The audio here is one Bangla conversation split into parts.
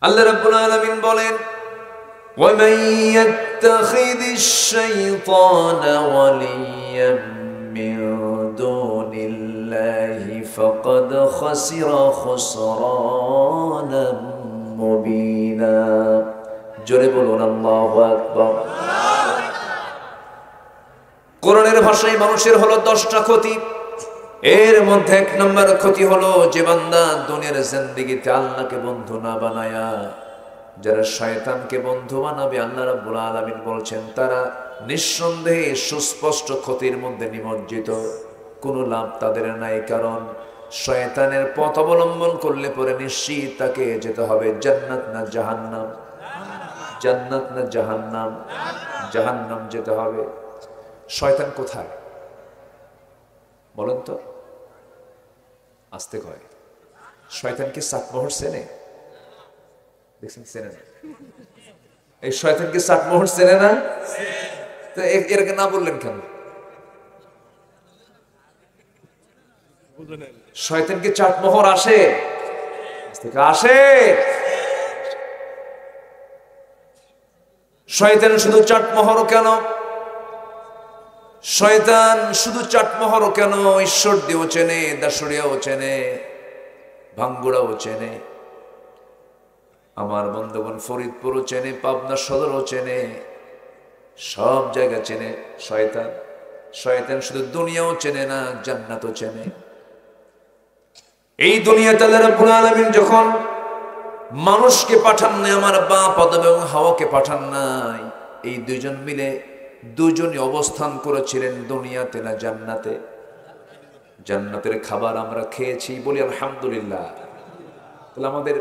আল্লাহ রাব্বুল আলামিন বলেন, وَمَن يَتَّخِذِ الشَّيْطَانَ وَلِيًّا مِّن دُونِ اللَّهِ فَقَدْ خَسِرَ خُسْرَانًا مُّبِينًا। জোরে বলুন আল্লাহু আকবার। কোরআনের ভাষায় মানুষের হলো 10টা ক্ষতি। এর মধ্যে 1 নম্বর ক্ষতি হলো যে বান্দা দুনিয়ার জিন্দেগিতে আল্লাহকে বন্ধু না বানায়া যারা শয়তানকে বন্ধু বানাবে, আল্লাহ রাব্বুল আলামিন বলছেন তারা নিঃসন্দেহে সুস্পষ্ট ক্ষতির মধ্যে নিমজ্জিত, কোনো লাভ তাদের নাই। কারণ শয়তানের পথ অবলম্বন করলে পরে নিশ্চিত তাকে যেতে হবে জান্নাত না জাহান্নাম। জান্নাত না জাহান্নাম? জাহান্নাম যেতে হবে। শয়তান কোথায় বলেন তো? আসতে কয় শয়তানকে চাটমোহর চেনে? দেখছেন চেনে না? এই শয়তানকে চাটমোহর চেনে না? তো এরকে না বললেন কেন? শয়তানকে চাটমোহর আসে? আসে। শয়তান শুধু চাটমোহর কেন? শয়তান শুধু চাটমোহর কেন? ঈশ্বর দিয়েও চেনে, দাসুরিয়াও চেনে, ভাঙ্গুড়াও চেনে, আমার বন্ধুগণ ফরিদপুরও চেনে, পাবনা সদরও চেনে, সব জায়গা চেনে শয়তান। শয়তান শুধু দুনিয়াও চেনে না, জান্নাতও চেনে। এই দুনিয়াতে আল্লাহ রাব্বুল আলামিন যখন মানুষকে পাঠান নাই, আমার বাপ আদম এবং হাওয়াকে পাঠান নাই, এই দুইজন মিলে দুজনই অবস্থান করেছিলেন দুনিয়াতে না জান্নাতে? জান্নাতের খাবার আমরা খেয়েছি, বলি আলহামদুলিল্লাহ। তাহলে আমাদের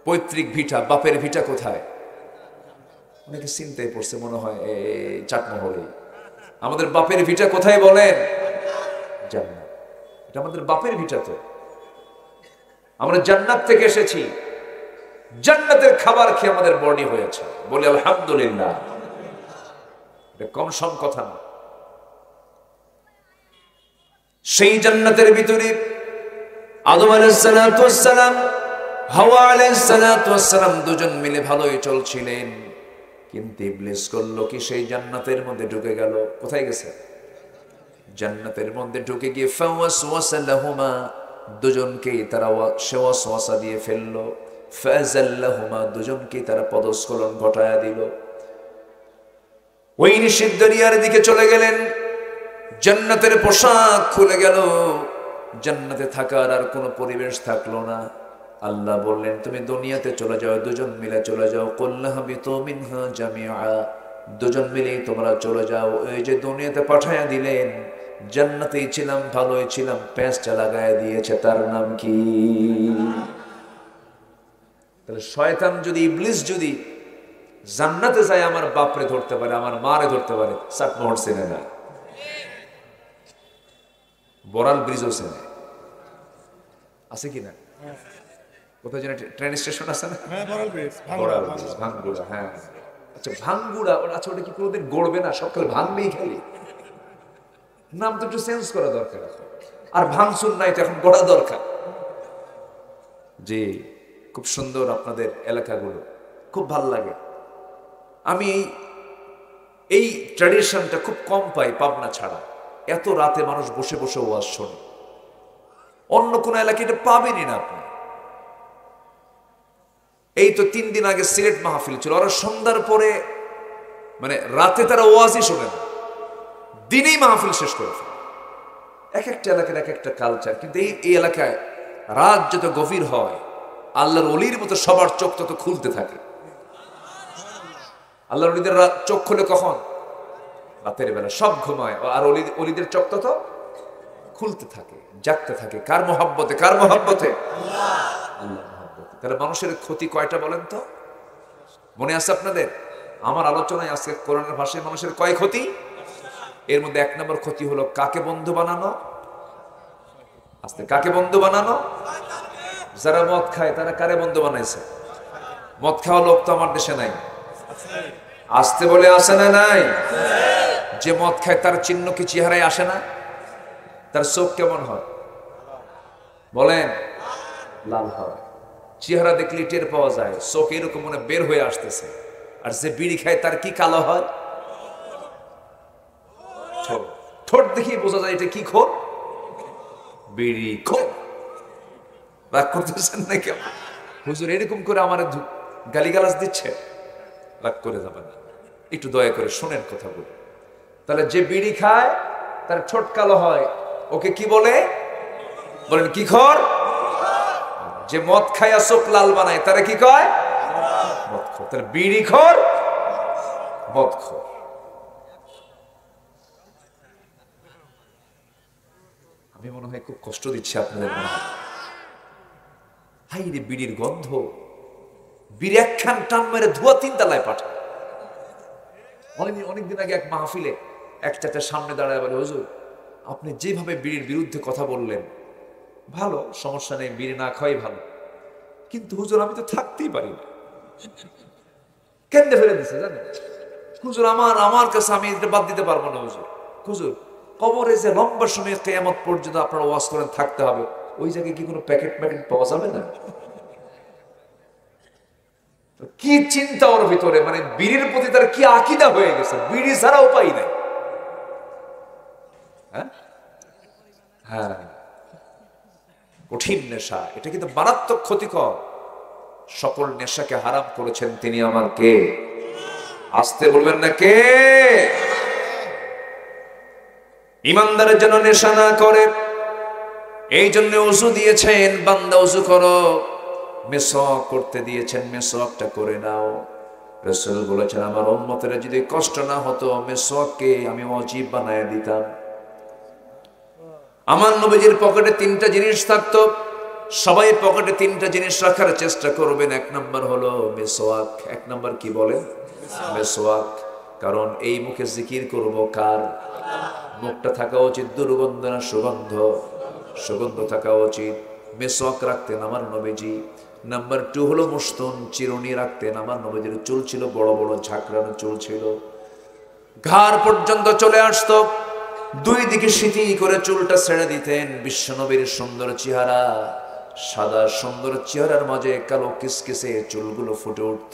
পৈতৃক ভিটা, বাপের ভিটা কোথায়? অনেকে চিন্তায় পড়ছে মনে হয় চাটমোহরে। আমাদের বাপের ভিটা কোথায় বলেন? জান্নাত। এটা আমাদের বাপের ভিটা। তো আমরা জান্নাত থেকে এসেছি, জান্নাতের খাবার খেয়ে আমাদের বডি হয়েছে, বলি আলহামদুলিল্লাহ। এটা কম সম কথা না। সেই জান্নাতের ভিতরে আদম আলাইহিস সালাতু ওয়াস সালাম, হাওয়া আলাইহিস সালাতু ওয়াস সালাম দুজন মিলে ভালোই চলছিলেন, কিন্তু ইবলিস করলো কি? সেই জান্নাতের মধ্যে ঢুকে গেল। কোথায় গেছে? জান্নাতের মধ্যে ঢুকে গিয়ে ফাওয়াসওয়াসা লাহুমা, দুজনকেই তারা ওয়াসওয়াসা দিয়ে ফেললো। ফাযাল্লাহুমা, দুজনকেই তারা পদস্খলন ঘটায়া দিল। ওই নিষিদ্ধ দুনিয়ার দিকে চলে গেলেন। জান্নাতের পোশাক খুলে গেল, জান্নাতে থাকার আর কোনো পরিবেশ থাকলো না। আল্লাহ বললেন তুমি দুনিয়াতে চলে যাও, দুজন মিলে চলে যাও। কুল্লা হাবিতু মিনহা জামিআ, দুজন মিলেই তোমরা চলে যাও। এই যে দুনিয়াতে পাঠায়া দিলেন, জান্নাতেই ছিলাম, ভালোই ছিলাম, প্যাঁচটা লাগায় দিয়েছে, তার নাম কি? তাহলে শয়তান যদি, ইবলিস যদি জান্নাতে যায় আমার বাপরে ধরতে পারে, আমার মারে ধরতে পারে, চাটমোহর চেনে না, বড়াল ব্রিজও চেনে। আছে কিনা? কোথায় যেন ট্রেন স্টেশন আছে না? বড়াল ব্রিজ, ভাঙ্গুড়া। হ্যাঁ, আচ্ছা ভাঙ্গুড়া। আচ্ছা ওটা কি কোনোদিন গড়বে না? সকালে ভাঙবেই খালি। নাম তো একটু চেঞ্জ করা দরকার। আর ভাঙচুর নাই তো, এখন গড়া দরকার। জি, খুব সুন্দর আপনাদের এলাকাগুলো, খুব ভাল লাগে। আমি এই ট্র্যাডিশনটা খুব কম পাই পাবনা ছাড়া। এত রাতে মানুষ বসে বসে ওয়াজ শোনে, অন্য কোন এলাকায় এটা পাবেনই না আপনি। এই তো 3 দিন আগে সিলেট মাহফিল ছিল, ওরা সন্ধ্যার পরে, মানে রাতে তারা ওয়াজই শোনে না, দিনেই মাহফিল শেষ করে ফেলে। এক একটা এলাকার এক একটা কালচার। কিন্তু এই এলাকায় রাত যত গভীর হয়, আল্লাহর ওলির মতো সবার চোখ তত খুলতে থাকে। আল্লাহর ওলিদের চোখ খুলে কখন? রাতের বেলা, সব ঘুমায়, আর ওলিদের চোখ তত খুলতে থাকে, জাগতে থাকে। কার মহব্বতে? কার মহব্বতে? আল্লাহ মহব্বতে। তাহলে মানুষের ক্ষতি কয়টা বলেন তো? মনে আছে আপনাদের? আমার আলোচনায় আজকে কোরআনের ভাষায় মানুষের কয় ক্ষতি? এর মধ্যে 1 নম্বর ক্ষতি হলো কাকে বন্ধু বানানো? আস্তে, কাকে বন্ধু বানানো? যারা মদ খায় তারা কারে বন্ধু বানাইছে? মদ খাওয়া লোক তো আমার দেশে নাই। আসতে বলে আসে না? নাই। যে মদ খায় তার চিহ্ন কি চেহারায় আসে না? তার চোখ কেমন হয় বলেন? লাল হয়। চেহারা দেখলে টের পাওয়া যায়, চোখ এরকম মনে বের হয়ে আসতেছে। আর যে বিড়ি খায় তার কি কালো হয়? ঠোঁট দেখেই বোঝা যায় এটা কি খোর, বিড়ি খোর। রাগ করতেছেন নাকি? হুজুর এরকম করে আমার গালিগালাজ দিচ্ছে, রাগ করে যাবেন না, একটু দয়া করে শোনেন কথা বলে। তাহলে যে বিড়ি খায় তার ঠোঁট কালো হয়, ওকে কি বলে? বলেন কি খোর? যে মদ খায়া চোখ লাল বানায় তারা কি কয়? মদখোর। তাহলে বিড়ি খোর, মদখোর। আমি মনে হয় খুব কষ্ট দিচ্ছি আপনাদের মনে হয়। হাই রে বিড়ির গন্ধ, বিড়ি একখান টান মেরে ধোয়া 3 তলায় পাঠায়। অনেকদিন আগে এক মাহফিলে এক চাচার সামনে দাঁড়ায় বলে, হুজুর আপনি যেভাবে বিড়ির বিরুদ্ধে কথা বললেন, ভালো, সমস্যা নেই, বিড়ি না খাওয়াই ভালো, কিন্তু হুজুর আমি তো থাকতেই পারি না। কেন্দ্রে ফেলে দিছে জানেন হুজুর, আমার কাছে আমি এটা বাদ দিতে পারবো না হুজুর। হুজুর কবরে যে লম্বা সময় কিয়ামত পর্যন্ত আপনারা ওয়াজ করেন থাকতে হবে, ওই জায়গায় কি কোনো প্যাকেট পাওয়া যাবে না? কি চিন্তা ওর ভিতরে, মানে বিড়ির প্রতি তার কি আকীদা হয়ে গেছে, বিড়ি ছাড়া উপায় নাই। হ্যাঁ, কঠিন নেশা, এটা কিন্তু মারাত্মক ক্ষতিকর। সকল নেশাকে হারাম করেছেন তিনি আমার কে? আসতে বলবেন না কে? ইমানদারের জন্য নেশা না করে, এই জন্য ওযু দিয়েছেন, বান্দা ওযু করো, মেসওয়াক করতে দিয়েছেন, মেসওয়াকটা করে নাও। রাসূল বলেছেন আমার উম্মতের যদি কষ্ট না হতো মেসওয়াককে আমি ওয়াজিব বানায় দিতাম। আমার নবীজির পকেটে 3টা জিনিস থাকতো, সবাই পকেটে 3টা জিনিস রাখার চেষ্টা করবেন। 1 নাম্বার হলো মেসওয়াক। 1 নাম্বার কি বলেন? মেসওয়াক। কারণ এই মুখে জিকির করব কার? মুখটা থাকা উচিত দুর্গন্ধ না সুগন্ধ? সুগন্ধ থাকা উচিত। মেসওয়াক রাখতেন আমার নবীজি। নাম্বার 2 হলো মুস্তুন, চিরুনি রাখতেন আমার নবীজির। চুল ছিল বড় বড় ঝাঁকড়ানো চুল ছিল, ঘাড় পর্যন্ত চলে আসতো। 2 দিকে সিঁথি করে চুলটা ছেড়ে দিতেন। বিশ্বনবীর সুন্দর চেহারা, সাদা সুন্দর চেহারার মাঝে কালো কিসকিসে চুলগুলো ফুটে উঠত।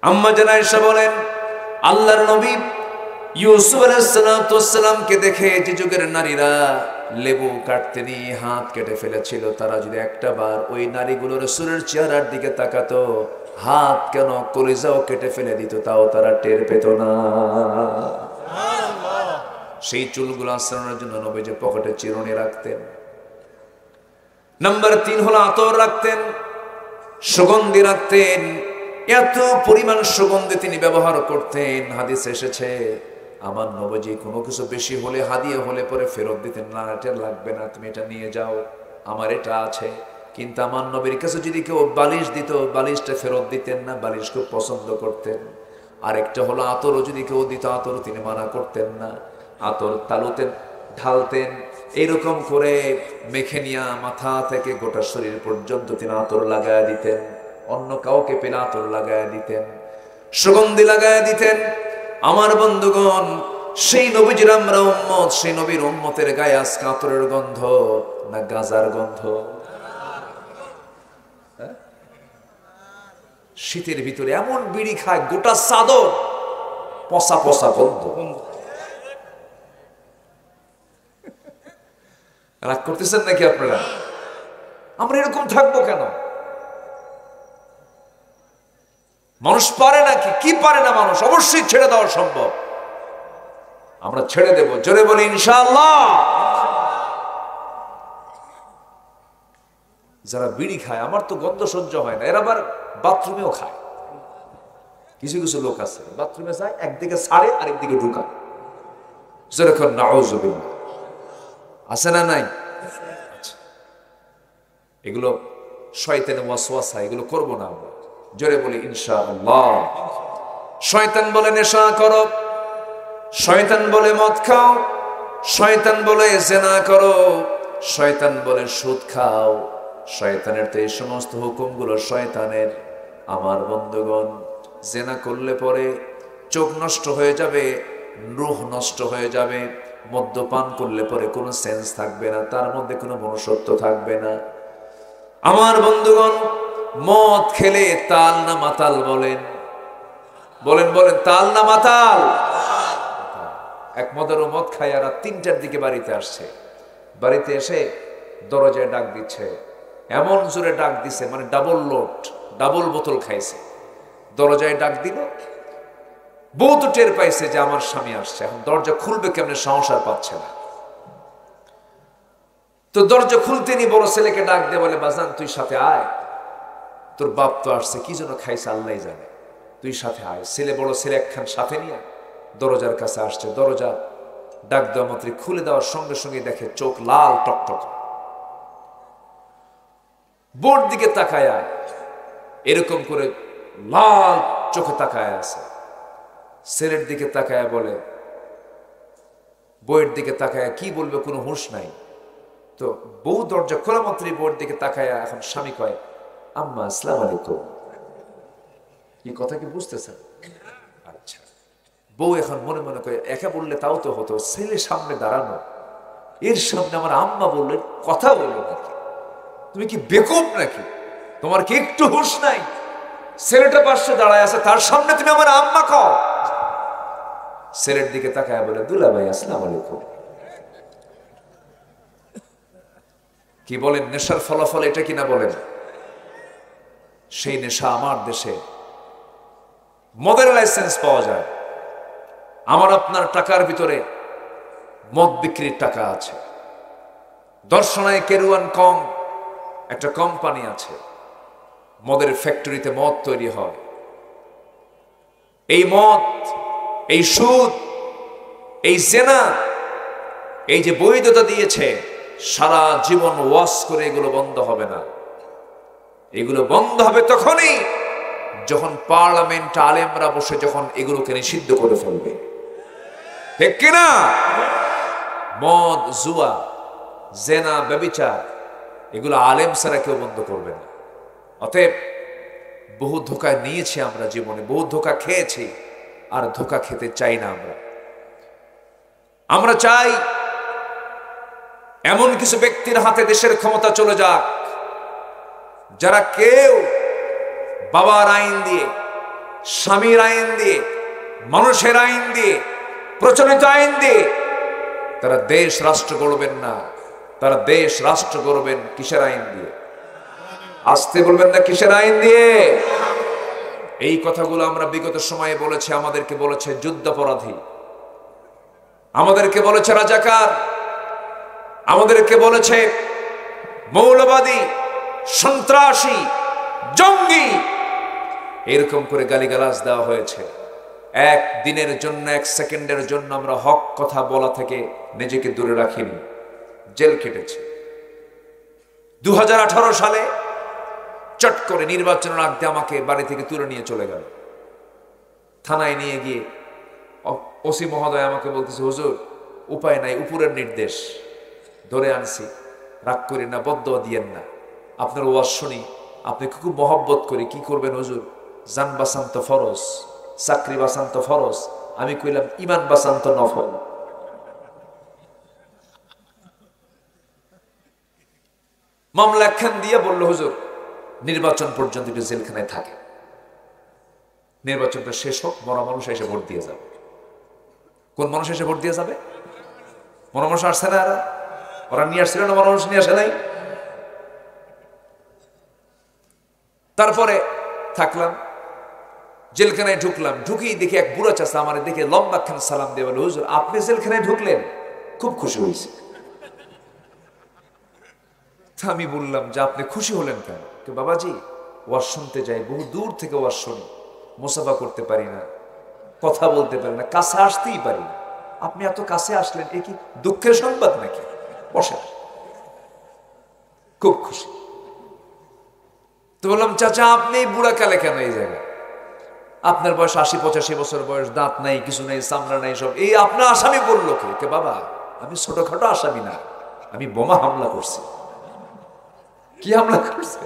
আম্মা জান আয়েশা বলেন, আল্লাহর নবী ইউসুফ আলাইহিস সালামকে দেখে যে যুগের নারীরা লেবু কাটতে নিয়ে হাত কেটে ফেলেছিল, তারা যদি একটা বার ওই নারীগুলো রাসূলের চেহারার দিকে তাকাতো, হাত কেন কলিজাও কেটে ফেলে দিত, তাও তারা টের পেত না। সেই চুলগুলো আঁচড়ানোর জন্য নবীজি পকেটে চিরুনি রাখতেন। নাম্বার 3 হলো আতর রাখতেন, সুগন্ধি রাখতেন। এত পরিমাণ সুগন্ধি তিনি ব্যবহার করতেন, হাদিস এসেছে আমার নবীজি কোনো কিছু বেশি হলে, হাদিয়া হলে পরে ফেরত দিতেন না, এটা লাগবে না, তুমি এটা নিয়ে যাও, আমার এটা আছে। কিন্তু আমার নবীর কাছে যদি কেউ বালিশ দিত, বালিশটা ফেরত দিতেন না, বালিশ খুব পছন্দ করতেন। আরেকটা হলো আতরও যদি কেউ দিত, আতরও তিনি মানা করতেন না। আতর তালুতে ঢালতেন, এইরকম করে মেখে নিয়ে মাথা থেকে গোটা শরীর পর্যন্ত তিনি আতর লাগায় দিতেন। অন্য কাউকে পেলে আতর লাগায় দিতেন, সুগন্ধি লাগায় দিতেন। আমার বন্ধুগণ, সেই নবীজির আমরা উম্মত, সেই নবীর উম্মতের গায়ে আজকে আতরের গন্ধ না গাঁজার গন্ধ? শীতের ভিতরে এমন বিড়ি খায় গোটা চাদর পচা পচা গন্ধ। রাগ করতেছেন নাকি আপনারা? আমরা এরকম থাকবো কেন? মানুষ পারে নাকি? কি পারে না মানুষ? অবশ্যই ছেড়ে দেওয়া সম্ভব, আমরা ছেড়ে দেব। জোরে বলি ইনশাআল্লাহ। যারা বিড়ি খায়, আমার তো গন্ধ সহ্য হয় না, এরা আবার বাথরুমেও খায়। কিছু কিছু লোক আছে বাথরুমে যায়, একদিকে ছাড়ে আরেকদিকে ঢুকায়। যেরকম নাউযুবিল্লাহ, আছে না নাই? এগুলো শয়তানের ওয়াসওয়াসা, এগুলো করবো না আমরা। জোরে বলি ইনশাআল্লাহ। শয়তান বলে নেশা করো, শয়তান বলে মদ খাও, শয়তান বলে জিনা করো, শয়তান বলে সুদ খাও। শয়তানের তো এই সমস্ত হুকুমগুলো শয়তানের। আমার বন্ধুগণ, জিনা করলে পরে চোখ নষ্ট হয়ে যাবে, রূহ নষ্ট হয়ে যাবে। মদ্যপান করলে পরে কোনো সেন্স থাকবে না, তার মধ্যে কোনো মনুষ্যত্ব থাকবে না। আমার বন্ধুগণ, মদ খেলে তাল না মাতাল বলেন? বলেন বলেন, তাল না মাতাল? এক মদের মদ খায় আর 3টার দিকে বাড়িতে আসছে। বাড়িতে এসে দরজায় ডাক দিচ্ছে, এমন জোরে ডাক দিছে মানে ডাবল লোড, ডাবল বোতল খাইছে। দরজায় ডাক দিল, বউ তো টের পাইছে যে আমার স্বামী আসছে, এখন দরজা খুলবে কেমনে, সংসার পাচ্ছে না। তো দরজা খুলতে নি বড় ছেলেকে ডাক দিয়ে বলে, বাজান তুই সাথে আয়, তোর বাপ তো আসছে, কি জন্য খাইছে আল্লাহ জানে, তুই সাথে আয়। বড় ছেলে একখান সাথে নিয়ে দরজার কাছে আসছে। দরজা ডাক দেওয়া মাত্র খুলে দেওয়ার সঙ্গে সঙ্গে দেখে চোখ লাল টকটক। বোর দিকে তাকায়, এরকম করে লাল চোখে তাকায় আছে। ছেলের দিকে তাকায় বলে, বউয়ের দিকে তাকায় কি বলবে কোনো হুঁশ নাই। তো বউ দরজা খোলা মাত্রই বউয়ের দিকে তাকায়, এখন স্বামী কয়, আম্মা আসসালামু আলাইকুম। এই কথা কি বুঝতেছেন? আচ্ছা। বউ এখন মনে মনে করে, একা বললে তাও তো হতো, ছেলে সামনে দাঁড়ানো, এর সামনে আমার আম্মা বললে কথা বললো নাকি? তুমি কি বেকুব নাকি? তোমার কি একটু হুঁশ নাই? ছেলেটা পাশে দাঁড়ায় আছে, তার সামনে তুমি আমার আম্মা কও। ছেলের দিকে তাকায় বলে, দুলা ভাই আসসালামু আলাইকুম। কি বলেন, নেশার ফলাফল এটা কিনা বলেন? সেই নেশা আমার দেশে মদের লাইসেন্স পাওয়া যায়। আমার আপনার টাকার ভিতরে মদ বিক্রির টাকা আছে। দর্শনায় কেরুয়ান কম একটা কোম্পানি আছে, মদের ফ্যাক্টরিতে মদ তৈরি হয়। এই মদ, এই সুদ, এই জেনা, এই যে বৈধতা দিয়েছে, সারা জীবন ওয়াশ করে এগুলো বন্ধ হবে না। এগুলো বন্ধ হবে তখনই যখন পার্লামেন্ট আলেমরা বসে যখন এগুলোকে নিষিদ্ধ করে ফেলবে, ঠিক কিনা? মদ, জুয়া, জেনা, ব্যভিচার, এগুলো আলেম ছাড়া কেউ বন্ধ করবে না। অতএব বহু ধোঁকা নিয়েছি আমরা জীবনে, বহু ধোঁকা খেয়েছি, আর ধোঁকা খেতে চাই না। আমরা চাই এমন কিছু ব্যক্তির হাতে দেশের ক্ষমতা চলে যাক, যারা কেউ বাবার আইন দিয়ে, স্বামীর আইন দিয়ে, মানুষের আইন দিয়ে, প্রচলিত আইন দিয়ে তারা দেশ রাষ্ট্র গড়বেন না। তারা দেশ রাষ্ট্র গড়বেন কিসের আইন দিয়ে? আসতে বলবেন না, কিসের আইন দিয়ে? এই কথাগুলো আমরা বিগত সময়ে বলেছি। আমাদেরকে বলেছে যুদ্ধাপরাধী, আমাদেরকে বলেছে রাজাকার, আমাদেরকে বলেছে মৌলবাদী, সন্ত্রাসী, জঙ্গি, এরকম করে গালিগালাজ দেওয়া হয়েছে। এক দিনের জন্য, এক সেকেন্ডের জন্য আমরা হক কথা বলা থেকে নিজেকে দূরে রাখিনি, জেল কেটেছি। 2018 সালে চট করে নির্বাচনের আগে আমাকে বাড়ি থেকে তুলে নিয়ে চলে গেল। থানায় নিয়ে গিয়ে ওসি মহোদয় আমাকে বলতেছে, হুজুর উপায় নাই, উপরের নির্দেশ, ধরে আনছি, রাগ করি না, বদদোয়া দিয়েন না, আপনার ওয়াজ শুনি, আপনাকে খুব মহব্বত করি, কি করবেন হুজুর? জান বাঁচান্ত ফরজ, চাকরি বাঁচান্ত ফরজ। আমি কইলাম ইমান বাঁচান্ত নফল। মামলা একখান দিয়ে বলল, হুজুর নির্বাচন পর্যন্ত একটু জেলখানায় থাকে, নির্বাচনটা শেষ হোক, মরা মানুষ এসে ভোট দিয়ে যাবে। কোন মানুষ এসে ভোট দিয়ে যাবে? মরা মানুষ আসছে না, ওরা নিয়ে আসছিল না, মরা মানুষ নিয়ে আসে নাই। তারপরে থাকলাম, জেলখানায় ঢুকলাম। ঢুকেই দেখি এক বুড়া চাচা আমার দেখে লম্বা খান সালাম দিয়ে বলে, হুজুর আপনি জেলখানায় ঢুকলেন? খুব খুশি হয়েছে। আমি বললাম যে আপনি খুশি হলেন কেন? তো বাবাজি, ওয়াজ শুনতে যাই, বহু দূর থেকে ওয়াজ শুনি, মুসাফা করতে পারি না, কথা বলতে পারি না, কাছে আসতেই পারি না। আপনি এত কাছে আসলেন, এ কি দুঃখের সংবাদ নাকি? বসেন। খুব খুশি। তো বললাম, চাচা আপনি বুড়া কালে কেন এই জায়গায়? আপনার বয়স 80-85 বছর বয়স, দাঁত নাই, কিছু নেই, চামড়া নাই, সব এই আপনার আসামি বললো কে? বাবা আমি ছোটখাটো আসামি না, আমি বোমা হামলা করছি। কি হামলা করছে?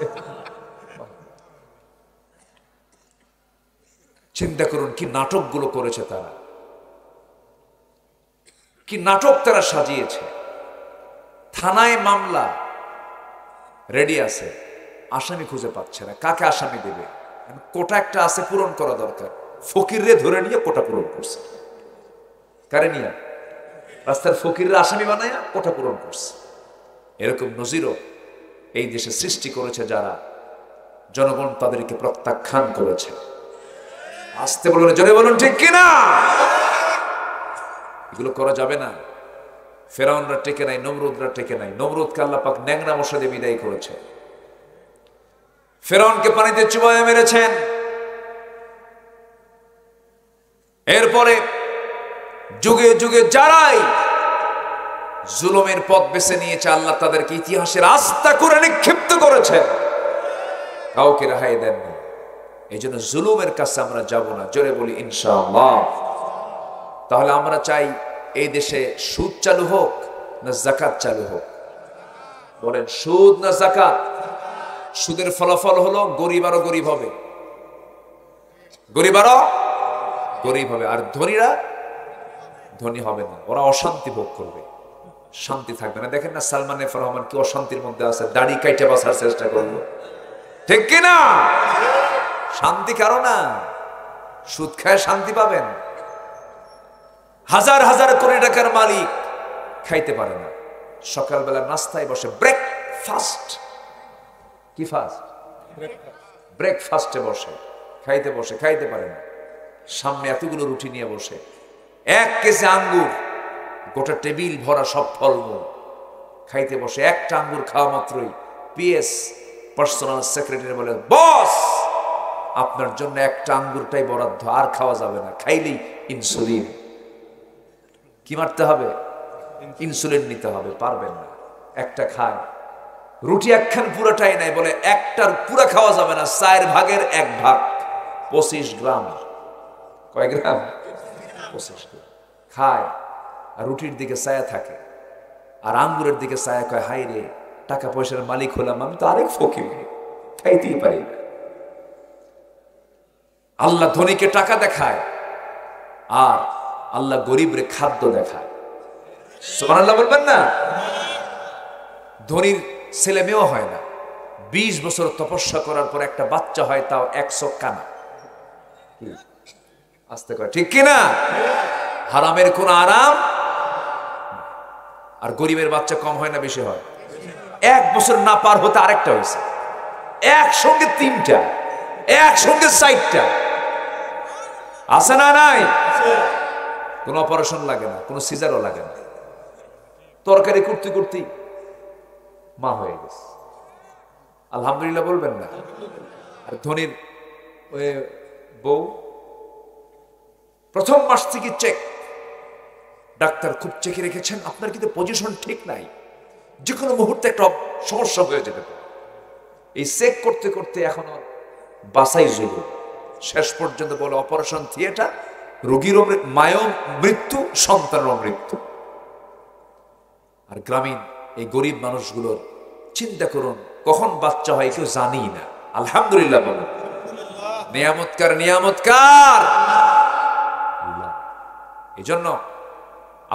চিন্তা করুন কি নাটকগুলো করেছে তারা, কি নাটক তারা সাজিয়েছে। থানায় মামলা রেডি আছে, আসামি খুঁজে পাচ্ছে না, কাকে আসামি দেবে? কোটা একটা আছে, পূরণ করা দরকার। ফকিররে ধরে নিয়ে কোটা পূরণ করছে, কারে নিয়ে? রাস্তার ফকিররা আসামি বানায় কোটা পূরণ করছে। এরকম নজিরও এই দেশে সৃষ্টি করেছে যারা, জনগণ তাদেরকে প্রত্যাখ্যান করেছে। আসতে বলুন, জোরে বলুন, ঠিক কিনা? এগুলো করা যাবে না। ফেরাউনরা টেকে নাই, নমরুদরা টেকে নাই। নমরুদকে আল্লাহ পাক ন্যাংরা মশা দিয়ে বিদায় করেছে। ফেরাউনকে পানিতে চুবাইয়া মেরেছেন। এরপরে যুগে যুগে যারাই জুলুমের পথ বেছে নিয়েছে, আল্লাহ তাদেরকে ইতিহাসের আস্থা করে নিক্ষিপ্ত করেছেন, কাউকে রেহাই দেননি। এই জন্য জুলুমের কাছে আমরা যাব না, জোরে বলি ইনশাআল্লাহ। তাহলে আমরা চাই এই দেশে সুদ চালু হোক না যাকাত চালু হোক? বলেন, সুদ না যাকাত? সুদের ফলাফল হলো গরিব আরো গরিব হবে, গরিব আরো গরিব হবে, আর ধনীরা ধনী হবে না। ওরা অশান্তি ভোগ করবে, শান্তি থাকবে না। দেখেন না সালমান এফ রহমান কি অশান্তির মধ্যে আছে, দাড়ি কাইটে বাঁচার চেষ্টা করলো, ঠিক কিনা? শান্তি কারো না, সুদ খায় শান্তি পাবেন? হাজার হাজার কোটি টাকার মালিক খাইতে পারে না, সকালবেলা নাস্তায় বসে ব্রেকফাস্ট, কি ফাস্ট? ব্রেকফাস্টে বসে খাইতে বসে, খাইতে পারে না। সামনে এতগুলো রুটি নিয়ে বসে, 1 কেজি আঙ্গুর, গোটা টেবিল ভরা সব ফলমূল, খাইতে বসে একটা আঙ্গুর খাওয়া মাত্রই পিএস পার্সোনাল সেক্রেটারি বলে, বস আপনার জন্য একটা আঙ্গুরটাই বরাদ্দ, আর খাওয়া যাবে না, খাইলেই ইনসুলিন। কি মারতে হবে? ইনসুলিন নিতে হবে, পারবেন না। একটা খায়, রুটি একখান পুরাটাই নাই, বলে একটার পুরা খাওয়া যাবে না, 4 ভাগের 1 ভাগ, 25 গ্রাম। কয় গ্রাম? 25 গ্রাম খায়, আর রুটির দিকে ছায়া থাকে, আর আঙ্গুরের দিকে ছায়া, কয় হাই রে, টাকা পয়সার মালিক হলাম আমি তো আরেক ফকির, খাইতেই পারি না। আল্লাহ ধনীকে টাকা দেখায়, আর আল্লাহ গরিবরে খাদ্য দেখায়। সুবহানাল্লাহ বলবেন না? ধনীর ছেলে মেয়েও হয় না, 20 বছর তপস্যা করার পর একটা বাচ্চা হয়, তাও 100 কানা। আস্তে করে, ঠিক কিনা? হারামের কোন আরাম। আর গরিবের বাচ্চা কম হয় না বেশি হয়? 1 বছর না পার হতে আরেকটা হয়েছে, একসঙ্গে 3টা, একসঙ্গে 4টা। আছে না? নাই? কোন অপারেশন লাগে না, কোন সিজারও লাগে না, তরকারি করতে করতে মা হয়ে গেছে। আলহামদুলিল্লাহ বলবেন না? আর ধনীর ওই বউ প্রথম মাস থেকে চেক, ডাক্তার খুব চেকে রেখেছেন, আপনার কিন্তু পজিশন ঠিক নাই, যে কোনো মুহূর্তে একটা সমস্যা হয়ে যেতে পারে। এই চেক করতে করতে এখন বাসাই জরুরি, শেষ পর্যন্ত বলে অপারেশন থিয়েটার, রোগীরও মায়েও মৃত্যু, সন্তানেরও মৃত্যু। আর গ্রামীণ এই গরিব মানুষগুলোর চিন্তা করুন, কখন বাচ্চা হয় কেউ জানি না। আলহামদুলিল্লাহ বলুন, নিয়ামতকার, নিয়ামতকার। এই জন্য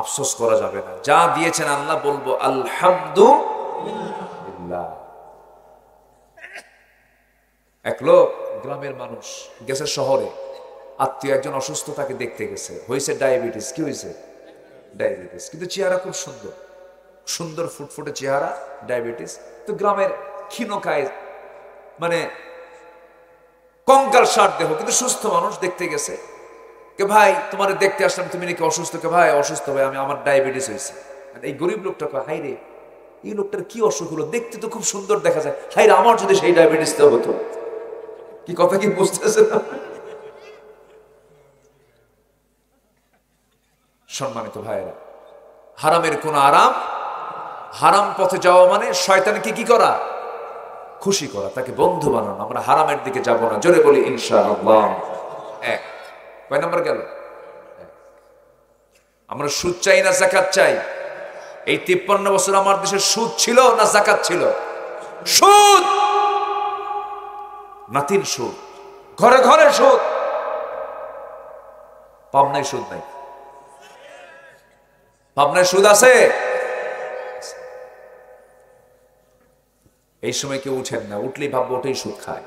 আফসোস করা যাবে না, যা দিয়েছেন আল্লাহ বলবো আলহামদুলিল্লাহ। এক লোক, গ্রামের মানুষ, গেছে শহরে, আত্মীয় একজন অসুস্থ, তাকে দেখতে গেছে, হয়েছে ডায়াবেটিস। কি হয়েছে? ডায়াবেটিস। কিন্তু চেহারা খুব সুন্দর, সুন্দর ফুটফুটে চেহারা, ডায়াবেটিস। তো গ্রামের ক্ষীণকায়, মানে কঙ্কাল সার দেহ, কিন্তু সুস্থ মানুষ, দেখতে গেছে। কে ভাই, তোমার দেখতে আসলাম, তুমি নাকি অসুস্থ? কে ভাই অসুস্থ ভাই, আমি, আমার ডায়াবেটিস হয়েছে। এই গরিব লোকটা কয়, হাই রে, এই লোকটার কি অসুখ হলো, দেখতে তো খুব সুন্দর দেখা যায়, হাই রে, আমার যদি সেই ডায়াবেটিসটা হতো। কি কথা, কি বুঝতেছে না? সম্মানিত ভাইয়েরা, হারামের কোন আরাম, হারাম পথে যাওয়া মানে শয়তানকে কি করা? খুশি করা, তাকে বন্ধু বানানো। আমরা হারামের দিকে যাব না, জোরে বলি ইনশাআল্লাহ। 1 কয় নাম্বার গেল? আমরা সুদ চাই না যাকাত চাই? এই 53 বছর আমার দেশে সুদ ছিল না যাকাত ছিল? সুদ, নাতির সুদ, ঘরে ঘরে সুদ। পাবনায় সুদ নাই? পাবনায় সুদ আছে? এই সময় কেউ উঠেন না, উঠলেই ভাববো ওটাই সুদ খায়।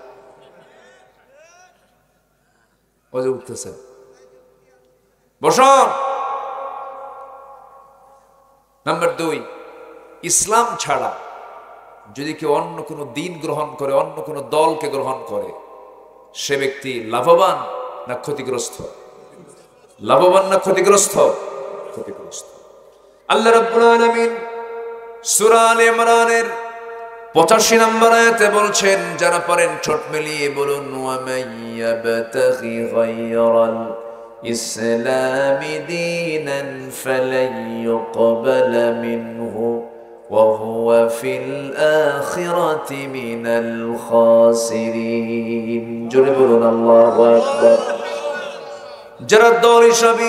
ও যে উঠতেছে, বসুন। নাম্বার 2, ইসলাম ছাড়া যদি কেউ অন্য কোনো দিন গ্রহণ করে, অন্য কোনো দলকে গ্রহণ করে, সে ব্যক্তি লাভবান না ক্ষতিগ্রস্ত? লাভবান না ক্ষতিগ্রস্ত? ক্ষতিগ্রস্ত। আল্লাহ রাব্বুল আলামিন সূরা আলে ইমরানের 85 নম্বর আয়াতে বলছেন, যারা পারেন ঠোঁট মিলিয়ে বলুন, ওয়া মাইয়াবতাগি গায়রাল ইসলামি দীনান ফালান ইউকবালা মিনহু ওয়া হুয়া ফিল আখিরাতি মিনাল খাসিরিন। জোরে বলুন আল্লাহু আকবার। যারা দল হিসাবে,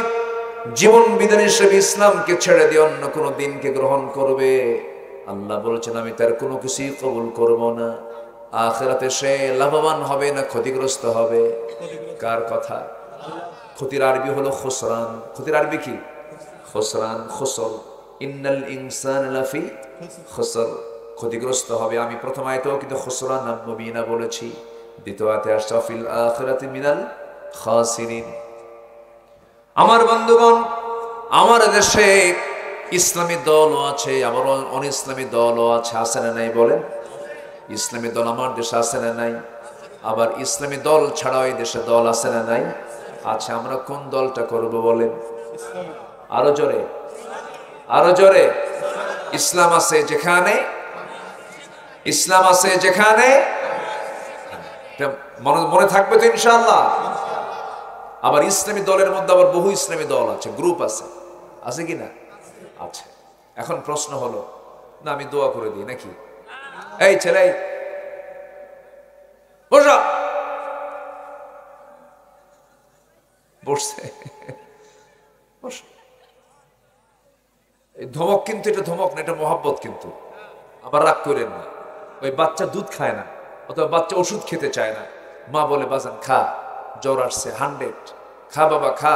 জীবন বিধান হিসাবে ইসলামকে ছেড়ে দিয়ে অন্য কোনো দিনকে গ্রহণ করবে, আল্লাহ বলেছেন আমি তার কোনো কিছুই কবুল করব না। আখিরাতে সে লাভবান হবে না ক্ষতিগ্রস্ত হবে? কার কথা? ক্ষতির আরবি হলো খুসরান। ক্ষতির আরবি কি? খুসরান, খুসর। ইন্নাল ইনসানা লাফি খুসর, ক্ষতিগ্রস্ত হবে। আমি প্রথম আয়াতেও কিন্তু খুসরান মুবিনা বলেছি, দ্বিতীয় আয়াতে আসছে ফিল আখিরাতি মিনাল খাসিরিন। আমার বন্ধুগণ, আমার দেশে ইসলামী দলও আছে, আবার অন ইসলামী দলও আছে, আছে না নাই বলেন? ইসলামী দল আমার দেশে আছে না নাই? আবার ইসলামী দল ছাড়াও এই দেশে দল আছে না নাই? আচ্ছা, আমরা কোন দলটা করব বলেন? আরো জোরে, আরো জোরে। ইসলাম আছে যেখানে, ইসলাম আছে যেখানে, মনে থাকবে তো ইনশাআল্লাহ। আবার ইসলামী দলের মধ্যে আবার বহু ইসলামী দল আছে, গ্রুপ আছে, আছে কি না? আচ্ছা, এখন প্রশ্ন হলো, না আমি দোয়া করে দিই নাকি? এই ছেলে বসা, বসছে, এই ধমক কিন্তু এটা ধমক না, এটা মোহাব্বত কিন্তু। আবার রাগ করেন না। ওই বাচ্চা দুধ খায় না, অথবা বাচ্চা ওষুধ খেতে চায় না, মা বলে বাজান খা, জ্বর আসছে 100, খা বাবা খা,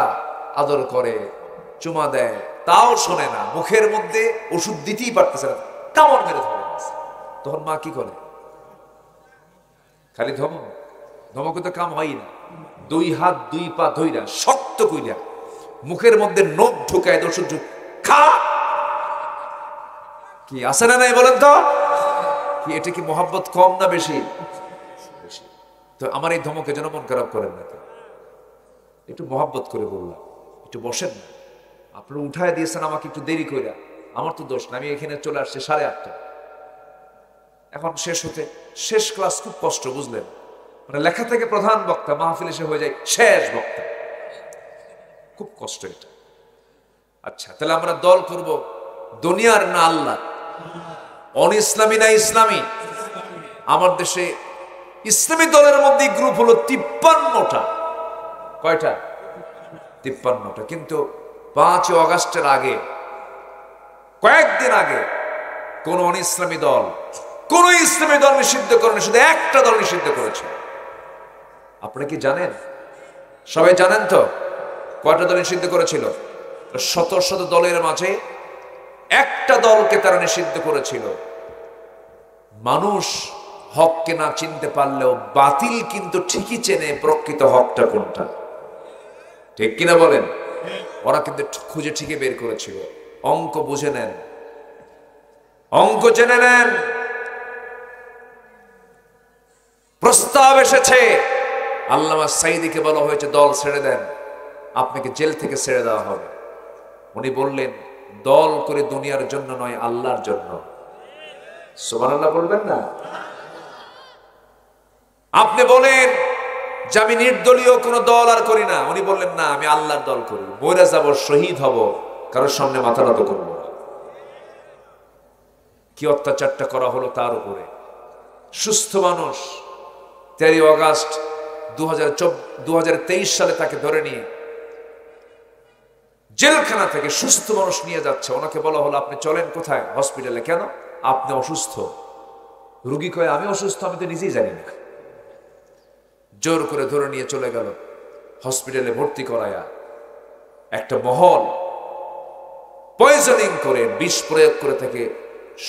আদর করে, চুমা দেয়, তাও শোনে না, মুখের মধ্যে ওষুধ দিতেই পারতেছে না, কামড় মেরে ধরে আছে। তখন মা কি করে? খালি ধমক। ধমকে তো কাম হয় না। 2 হাত 2 পা ধইরা শক্ত কইরা মুখের মধ্যে নখ ঢুকায় ওষুধ খা। কি আছে না নাই বলেন তো? কি এটা কি মোহাব্বত কম না বেশি? বেশি। তো আমার এই ধমকে যেন মন খারাপ করেন না, একটু মোহাব্বত করে বললাম, একটু বসেন না। আপনারা উঠায় দিয়েছেন আমাকে একটু দেরি কইরা, আমার তো দোষ না, আমি এখানে চলে আসছি 8:30। এখন শেষ হতে, শেষ ক্লাস খুব কষ্ট, বুঝলেন? মানে লেখা থেকে প্রধান বক্তা, মাহফিল এসে হয়ে যায় শেষ বক্তা, খুব কষ্ট এটা। আচ্ছা, তাহলে আমরা দল করব দুনিয়ার না আল্লাহ? অন ইসলামী না ইসলামী? আমার দেশে ইসলামী দলের মধ্যে গ্রুপ হলো 53টা। কয়টা? 53টা। কিন্তু 5 আগস্টের আগে, কয়েকদিন আগে, কোন অন ইসলামী দল, কোন ইসলামী দল নিষিদ্ধ করেনি, শুধু একটা দল নিষিদ্ধ করেছে। আপনারা কি জানেন? সবাই জানেন তো? কয়টা দল নিষিদ্ধ করেছিল? শত শত দলের মাঝে একটা দলকে তারা নিষিদ্ধ করেছিল। মানুষ হককে না চিনতে পারলেও বাতিল কিন্তু ঠিকই চেনে প্রকৃত হকটা কোনটা, ঠিক কিনা বলেন? ওরা কিন্তু খুঁজে ঠিকই বের করেছিল। অঙ্ক বুঝে নেন, অঙ্ক জেনে নেন। প্রস্তাব এসেছে, আল্লামা সাঈদীকে বলা হয়েছে দল ছেড়ে দেন, আপনাকে জেল থেকে ছেড়ে দেওয়া হবে। উনি বললেন দল করে দুনিয়ার জন্য নয়, আল্লাহর জন্য। সুবহানাল্লাহ বলবেন না? আপনি বলেন যে আমি নির্দলীয় কোনো দল আর করি না, উনি বললেন না আমি আল্লাহর দল করি, মরে যাব, শহীদ হব, কারোর সামনে মাথা নত করব না। কি অত্যাচারটা করা হলো তার উপরে। সুস্থ মানুষ 13 আগস্ট 2023 সালে তাকে ধরে নিয়ে জেলখানা থেকে সুস্থ মানুষ নিয়ে যাচ্ছে, ওনাকে বলা হলো আপনি চলেন কোথায়? হসপিটালে। কেন? আপনি অসুস্থ। রোগী কয় আমি অসুস্থ, আমি তো নিজেই জানি না। জোর করে ধরে নিয়ে চলে গেল হসপিটালে, ভর্তি করায়া একটা মহল পয়জনিং করে, বিষ প্রয়োগ করে তাকে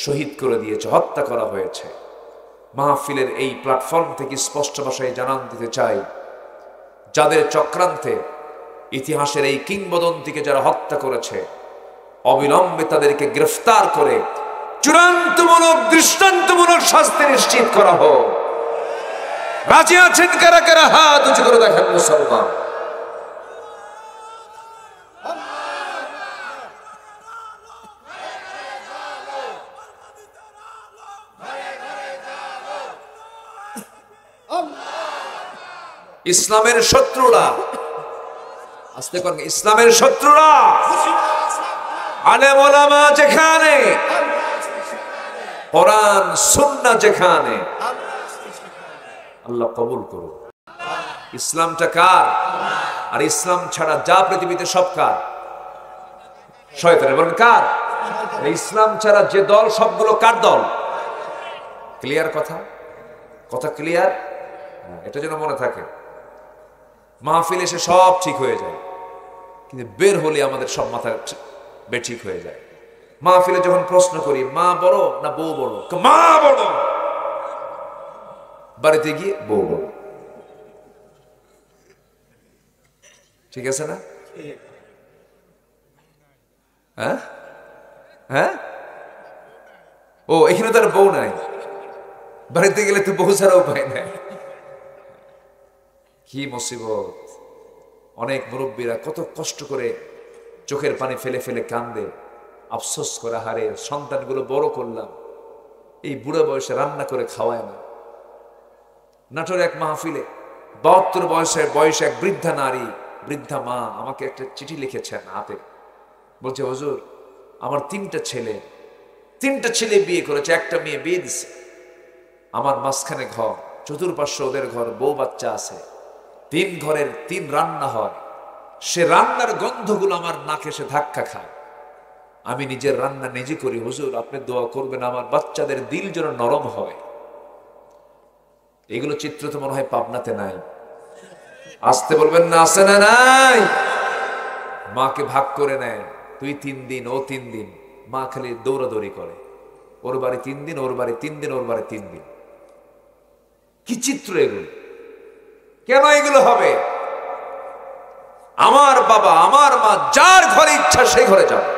শহীদ করে দিয়েছে, হত্যা করা হয়েছে। মাহফিলের এই প্ল্যাটফর্ম থেকে স্পষ্ট ভাষায় জানান দিতে চাই, যাদের চক্রান্তে ইতিহাসের এই কিংবদন্তিকে যারা হত্যা করেছে, অবিলম্বে তাদেরকে গ্রেফতার করে চূড়ান্তমূলক দৃষ্টান্তমূলক শাস্তি নিশ্চিত করা হোক। রাজি আছেন কারা কারা? হাত উঁচু করে দেখেন মুসলমান। ইসলামের শত্রুরা, আস্তে করেন, ইসলামের শত্রুরা, আলেম ওলামা যেখানে, কোরআন সুন্নাহ যেখানে, আল্লাহ কবুল করুন। ইসলামটা কার? আর ইসলাম ছাড়া যা পৃথিবীতে সব কার? শয়তানের। বলেন কার? ইসলাম ছাড়া যে দল সবগুলো কার দল? ক্লিয়ার কথা? কথা ক্লিয়ার? এটা যেন মনে থাকে। মাহফিল এসে সব ঠিক হয়ে যায়, কিন্তু বের হলে আমাদের সব মাথা বেঠিক হয়ে যায়। মাহফিলে যখন প্রশ্ন করি মা বড় না বউ বড়, মা বড়। বাড়িতে গিয়ে বউ বড়। ঠিক আছে না? হ্যাঁ হ্যাঁ, ও এখানে তার বউ নাই, বাড়িতে গেলে তো বউ ছাড়া উপায় নাই। কি মুসিবত! অনেক মুরব্বীরা কত কষ্ট করে চোখের পানি ফেলে ফেলে কান্দে, আফসোস করে, হারে সন্তানগুলো বড় করলাম, এই বুড়ো বয়সে রান্না করে খাওয়ায় না। নাটোর এক মাহফিলে 72 বয়সে এক বৃদ্ধা নারী, বৃদ্ধা মা আমাকে একটা চিঠি লিখেছেন হাতে। বলছে, হুজুর আমার 3টা ছেলে বিয়ে করেছে, একটা মেয়ে বিয়ে দিছে। আমার মাঝখানে ঘর, চতুর্পার্শ্বে ওদের ঘর, বউ বাচ্চা আছে। 3 ঘরের 3 রান্না হয়। সে রান্নার গন্ধগুলো আমার নাকে এসে ধাক্কা খায়। আমি নিজের রান্না নিজে করি। হুজুর আপনি দোয়া করবেন আমার বাচ্চাদের দিল যেন নরম হয়। এগুলো চিত্র তো মনে হয় পাবনাতে নাই। আসতে বলবেন না, আছে না নাই? মাকে ভাগ করে নেয়, তুই 3 দিন, ও 3 দিন। মা খালি দৌড়াদৌড়ি করে, ওর বাড়ি 3 দিন, ওর বাড়ি 3 দিন, ওর বাড়ি 3 দিন। কি চিত্র এগুলো! কেন এগুলো হবে? আমার বাবা আমার মা যার ঘরে ইচ্ছা সেই ঘরে যাবে,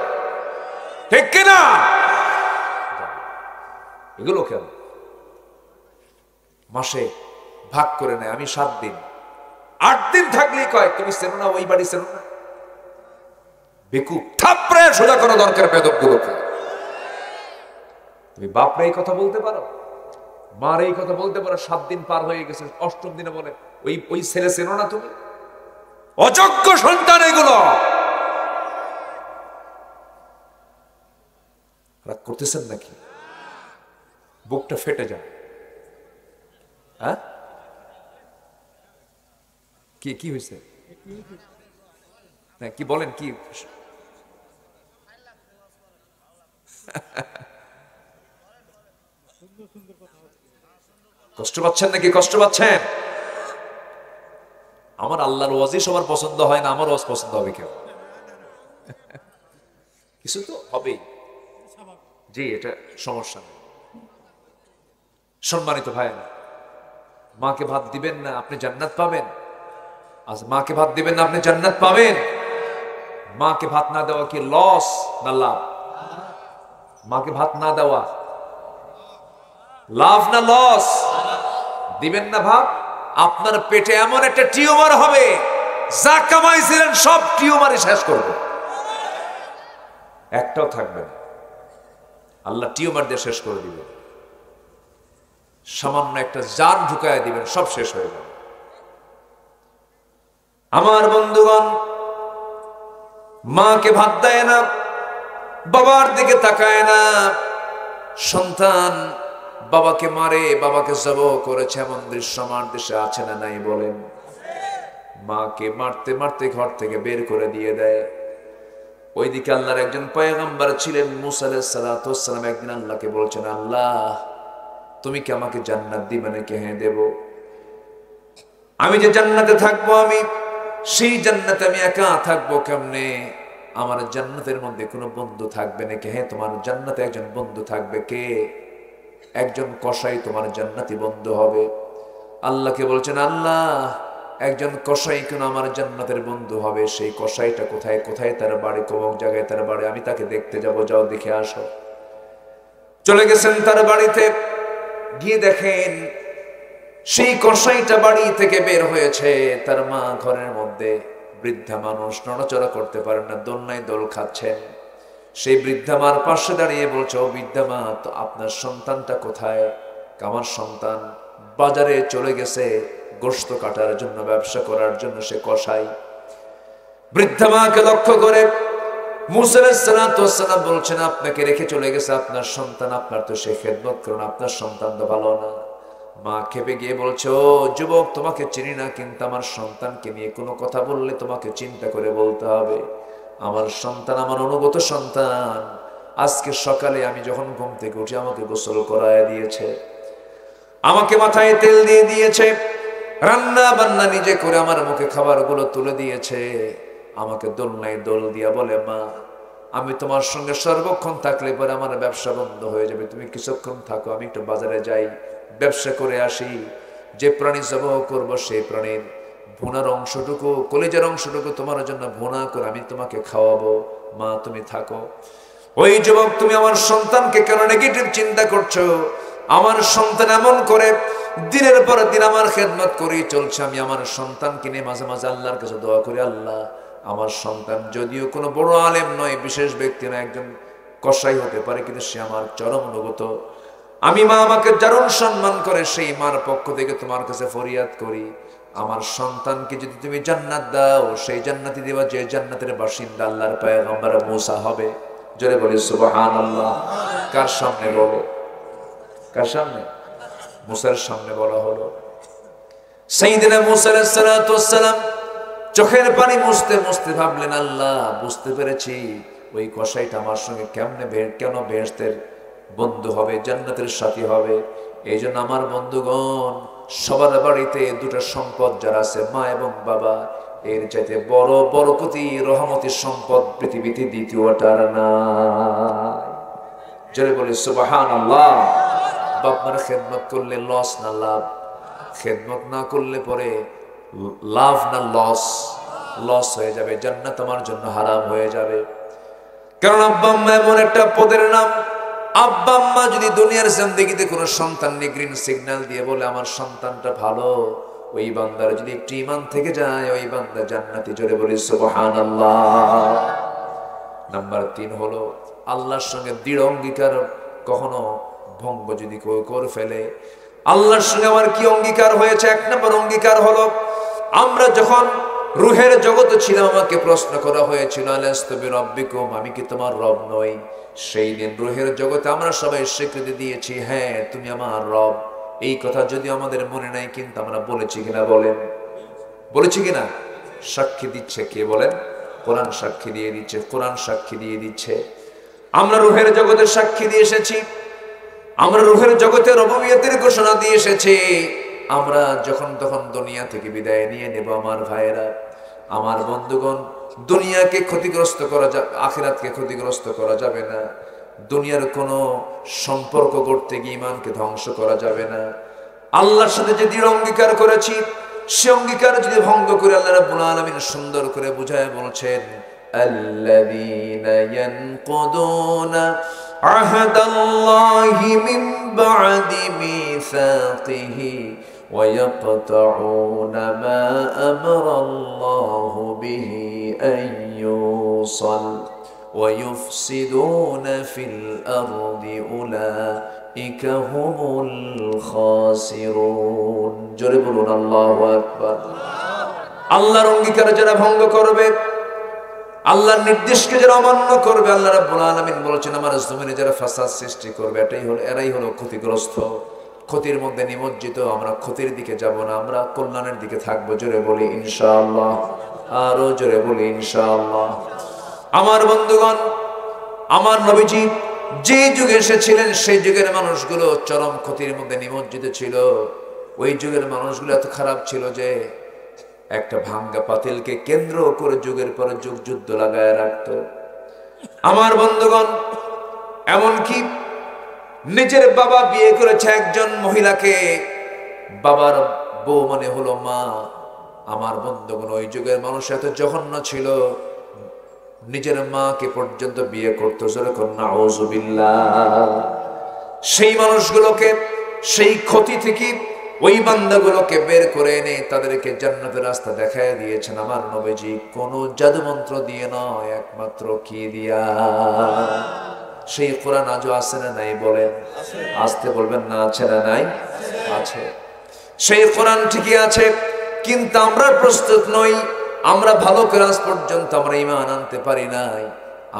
ঠিক কিনা? এগুলো কেন? মাসে ভাগ করে নেয়, আমি 7 দিন, 8 দিন থাকলেই কয় তুমি চেনো না, ওই বাড়ি চেনো না। বেকুব, থাপড়ে সোজা করা দরকার বেদবগুলোকে। তুমি বাপরে এই কথা বলতে পারো, মার এই কথা বলতে পারো? 7 দিন পার হয়ে গেছে, 8ম দিনে বলে ওই ছেলে চেনো না তুমি? অযোগ্য সন্তান এগুলো। রাগ করতেছেন নাকি? বুকটা ফেটে যায়। হ্যাঁ, কি হয়েছে? কি বলেন? কি কষ্ট পাচ্ছেন নাকি? কষ্ট পাচ্ছেন? আমার আল্লাহর ওয়াজই সবার পছন্দ হয় না, আমার ওয়াজ পছন্দ হবে কেউ? কিছু তো হবেই। জি, এটা সমস্যা নেই। সম্মানিত ভাইরা, মাকে ভাত দিবেন না আপনি জান্নাত পাবেন। আজ মাকে ভাত দিবেন না আপনি জান্নাত পাবেন। মাকে ভাত না দেওয়া কি লস না লাভ? মাকে ভাত না দেওয়া লাভ না লস? দিবেন না ভাত, আপনার পেটে এমন একটা টিউমার হবে, যা কামাইছিলেন সব টিউমারই শেষ করবে, একটাও থাকবে না। আল্লাহ টিউমার দিয়ে শেষ করে দিবে। সামান্য একটা জান ঢুকায় দিবেন, সব শেষ হয়ে যাবে। আমার বন্ধুগণ, মাকে ভাত দেয় না, বাবার দিকে তাকায় না। সন্তান বাবাকে মারে, বাবাকে জবাহ করেছে, এমন দৃশ্য আমার দেশে আছে না নাই বলেন? মাকে মারতে মারতে ঘর থেকে বের করে দিয়ে দেয়। ওইদিকে আল্লাহর একজন পয়গম্বর ছিলেন, মুসা আলাইহিস সালাতু ওয়াস সালাম। একদিন আল্লাহকে বলছেন, আল্লাহ তুমি কি আমাকে জান্নাত দিবে নাকি? হ্যাঁ দেব। আমি যে জান্নাতে থাকবো, আমি সেই জান্নাতে আমি একা থাকবো কেমনে? আমার জান্নাতের মধ্যে কোনো বন্ধু থাকবে নাকি? হ্যাঁ তোমার জান্নাতে একজন বন্ধু থাকবে। কে? একজন কসাই তোমার জান্নাতি বন্ধু হবে। আল্লাহকে বলছেন, আল্লাহ একজন কসাই কেন আমার জান্নাতের বন্ধু হবে? সেই কসাইটা কোথায়, কোথায় তার বাড়ি, কোন জায়গায় তার বাড়ি? আমি তাকে দেখতে যাব, যাও দেখে আসো। চলে গেছেন তার বাড়িতে, গিয়ে দেখেন সেই কসাইটা বাড়ি থেকে বের হয়েছে, তার মা ঘরের মধ্যে, বৃদ্ধা মানুষ, নড়াচড়া করতে পারেন না, দোলনায় দোল খাচ্ছেন। সেই বৃদ্ধা মার পাশে দাঁড়িয়ে বলছে, ও বৃদ্ধা মা, তো আপনার সন্তানটা কোথায়? আমার সন্তান বাজারে চলে গেছে গোশত কাটার জন্য, ব্যবসা করার জন্য, সে কসাই। বৃদ্ধা মাকে লক্ষ্য করে মুসা আলাইহিস সালাতু ওয়াস সালাম বলছেন, আপনাকে রেখে চলে গেছে আপনার সন্তান, আপনার তো সে খেদমত করুন, আপনার সন্তান তো ভালো না। মা খেপে গিয়ে বলছে, ও যুবক, তোমাকে চিনি না, কিন্তু আমার সন্তানকে নিয়ে কোনো কথা বললে তোমাকে চিন্তা করে বলতে হবে। আমার সন্তান আমার অনুগত সন্তান। আজকে সকালে আমি যখন ঘুম থেকে উঠি আমাকে গোসল করায় দিয়েছে, আমাকে মাথায় তেল দিয়ে দিয়েছে, রান্না বান্না নিজে করে আমার মুখে খাবারগুলো তুলে দিয়েছে। আমাকে দোলনায় দোল দিয়া বলে, মা আমি তোমার সঙ্গে সর্বক্ষণ থাকলে পরে আমার ব্যবসা বন্ধ হয়ে যাবে, তুমি কিছুক্ষণ থাকো, আমি একটু বাজারে যাই, ব্যবসা করে আসি। যে প্রাণী জবাহ করবো সেই প্রাণীর ভুনার অংশটুকু, কলিজার অংশটুকু তোমার জন্য ভুনা করে আমি তোমাকে খাওয়াবো, মা তুমি থাকো। ওই যুবক, তুমি আমার সন্তানকে কেন নেগেটিভ চিন্তা করছো? আমার সন্তান এমন করে দিনের পর দিন আমার খেদমত করেই চলছে। আমি আমার সন্তানকে নিয়ে মাঝে মাঝে আল্লাহর কাছে দোয়া করি, আল্লাহ আমার সন্তান যদিও কোনো বড় আলেম নয়, বিশেষ ব্যক্তি না, একজন কসাই হতে পারে, কিন্তু সে আমার চরম অনুগত। আমি মা আমাকে দারুণ সম্মান করে, সেই মার পক্ষ থেকে তোমার কাছে ফরিয়াদ করি, আমার সন্তানকে যদি তুমি জান্নাত দাও, সেই জান্নাতি দেওয়া যে জান্নাতের বাসিন্দা আল্লাহর পয়গম্বর মুসা হবে। জোরে বলি সুবহানাল্লাহ। কার সামনে বলো? কার সামনে? মুসার সামনে বলা হলো। সাইয়েদনা মুসা আলাইহিস সালাতু ওয়াস সালাম চোখের পানি মুছতে মুছতে ভাবলেন, আল্লাহ বুঝতে পেরেছি ওই কসাইটা আমার সঙ্গে কেন বেহেশতের বন্ধু হবে, জান্নাতের সাথী হবে। এই জন্য আমার বন্ধুগণ, সবার বাড়িতে দুটো সম্পদ যারা আছে, মা এবং বাবা, এর চাইতে বড় বরকতি রহমতের সম্পদ পৃথিবীতে দ্বিতীয়টার নাই। জোরে বলি সুবহানাল্লাহ। বাপ মার খেদমত করলে লস না লাভ? খেদমত না করলে পরে লাভ না লস? লস হয়ে যাবে, জান্নাত আমার জন্য হারাম হয়ে যাবে। কারণ আব্বা আম্মা এমন একটা পদের নাম, আব্বা আম্মা যদি দুনিয়ার জিন্দেগিতে কোনো সন্তান নিয়ে গ্রিন সিগন্যাল দিয়ে বলে আমার সন্তানটা ভালো, ওই বান্দার যদি একটু ঈমান থেকে যায়, ওই বান্দা জান্নাতি। জোরে বলি সুবহানাল্লাহ। নাম্বার 3 হলো আল্লাহর সঙ্গে দৃঢ় অঙ্গীকার কখনো ভঙ্গ যদি কেউ করে ফেলে। আল্লাহর সঙ্গে আমার কি অঙ্গীকার হয়েছে? 1 নম্বর অঙ্গীকার হলো, আমরা যখন রুহের জগতে ছিলাম আমাকে প্রশ্ন করা হয়েছিল, আলাস্তু বিরাব্বিকুম, আমি কি তোমার রব নই? সেই দিন রুহের জগতে আমরা সবাই স্বীকৃতি দিয়েছি, হ্যাঁ তুমি আমার রব। এই কথা যদি আমাদের মনে নাই, কিন্তু আমরা বলেছি কিনা বলেন? বলেছি কিনা? সাক্ষী দিচ্ছে কে বলেন? কোরআন সাক্ষী দিয়ে দিচ্ছে, কোরআন সাক্ষী দিয়ে দিচ্ছে। আমরা রুহের জগতে সাক্ষী দিয়ে এসেছি, আমরা রুহের জগতে রুবুবিয়তের ঘোষণা দিয়ে এসেছি। আমরা যখন তখন দুনিয়া থেকে বিদায় নিয়ে নেব। আমার ভাইয়েরা, আমার বন্ধুগণ, দুনিয়াকে ক্ষতিগ্রস্ত করা যাবে, আখিরাতকে ক্ষতিগ্রস্ত করা যাবে না। দুনিয়ার কোনো সম্পর্ক করতে গিয়ে ঈমানকে ধ্বংস করা যাবে না। আল্লাহর সাথে যে দৃঢ় অঙ্গীকার করেছি, সে অঙ্গীকার যদি ভঙ্গ করে, আল্লাহ রাব্বুল আলামিন সুন্দর করে বুঝায় বলছেন, আল্লাযীনা ইয়ানকুদুনা আহদাল্লাহি মিন বা'দি মিসাকিহি ওয়া ইয়াকতাউনা মা আমারাল্লাহু বিহি আন ইউসাল ওয়া ইউফসিদুনা ফিল আরদি উলাইকা হুমুল খাসিরুন। জোরে বলুন আল্লাহু আকবার। আল্লাহর অঙ্গীকার যারা ভঙ্গ করবে, আল্লাহর নির্দেশকে যারা অমান্য করবে, আল্লাহ রাব্বুল আলামিন বলেছেন আমার জমিনে যারা ফাসাদ সৃষ্টি করবে, এরাই হলো ক্ষতিগ্রস্ত, ক্ষতির মধ্যে নিমজ্জিত। আমরা ক্ষতির দিকে যাব না, আমরা কল্যাণের দিকে থাকবো। জোরে বলি ইনশাআল্লাহ। আরো জোরে বলি ইনশাআল্লাহ। আমার বন্ধুগণ, আমার নবীজি যে যুগে এসেছিলেন, সেই যুগের মানুষগুলো চরম ক্ষতির মধ্যে নিমজ্জিত ছিল। ওই যুগের মানুষগুলো এত খারাপ ছিল যে একটা ভাঙ্গা পাতিলকে কেন্দ্র করে যুগের পর যুগ যুদ্ধ লাগায় রাখত। আমার বন্ধুগণ, এমনকি নিজের বাবা বিয়ে করেছে একজন মহিলাকে, বাবার বউ মানে হলো মা। আমার বন্ধুগণ, ওই যুগের মানুষ এত জঘন্য ছিল, নিজের মাকে পর্যন্ত বিয়ে করতো। যেরকম নাউযুবিল্লাহ। সেই মানুষগুলোকে, সেই ক্ষতি থেকে ওই বান্দাগুলোকে বের করে এনে তাদেরকে জান্নাতের রাস্তা দেখায় দিয়েছেন আমার নবীজি। কোন জাদু মন্ত্র দিয়ে নয়, একমাত্র কি দিয়া? সেই কোরআন আজও আছে না নাই? বলেন, আসতে বলবেন না, আছে না নাই? আছে। সেই কোরআন ঠিকই আছে, কিন্তু আমরা প্রস্তুত নই। আমরা ভালো করে আজ পর্যন্ত আমরা ঈমান আনতে পারি নাই।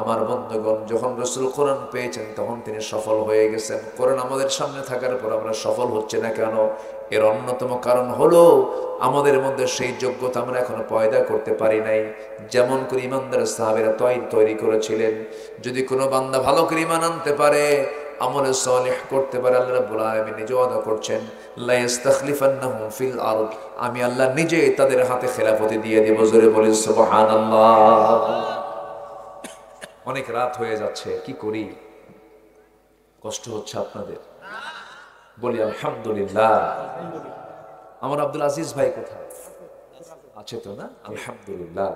আমার বন্ধুগণ, যখন রাসূল কোরআন পেয়েছেন তখন তিনি সফল হয়ে গেছেন। কোরআন আমাদের সামনে থাকার পর আমরা সফল হচ্ছে না কেন? এর অন্যতম কারণ হলো আমাদের মধ্যে সেই যোগ্যতা আমরা এখনো পয়দা করতে পারি নাই। যেমন করে ইমানদার সাহাবীরা তৈরি করেছিলেন। যদি কোনো বান্দা ভালো করে ঈমান আনতে পারে, আমলে সালেহ করতে পারে, আল্লাহ রাব্বুল আলামিন নিজে ওয়াদা করছেন, লা ইস্তাখলিফান্নাহুম ফিল আরদ, আমি আল্লাহ নিজে তাদের হাতে খেলাফতি দিয়ে দেব। জোরে বলি সুবহানাল্লাহ। অনেক রাত হয়ে যাচ্ছে, কি করি? কষ্ট হচ্ছে আপনাদের? বলি আলহামদুলিল্লাহ। আমার আব্দুল আজিজ ভাই কোথায় আছে? তো না? আলহামদুলিল্লাহ।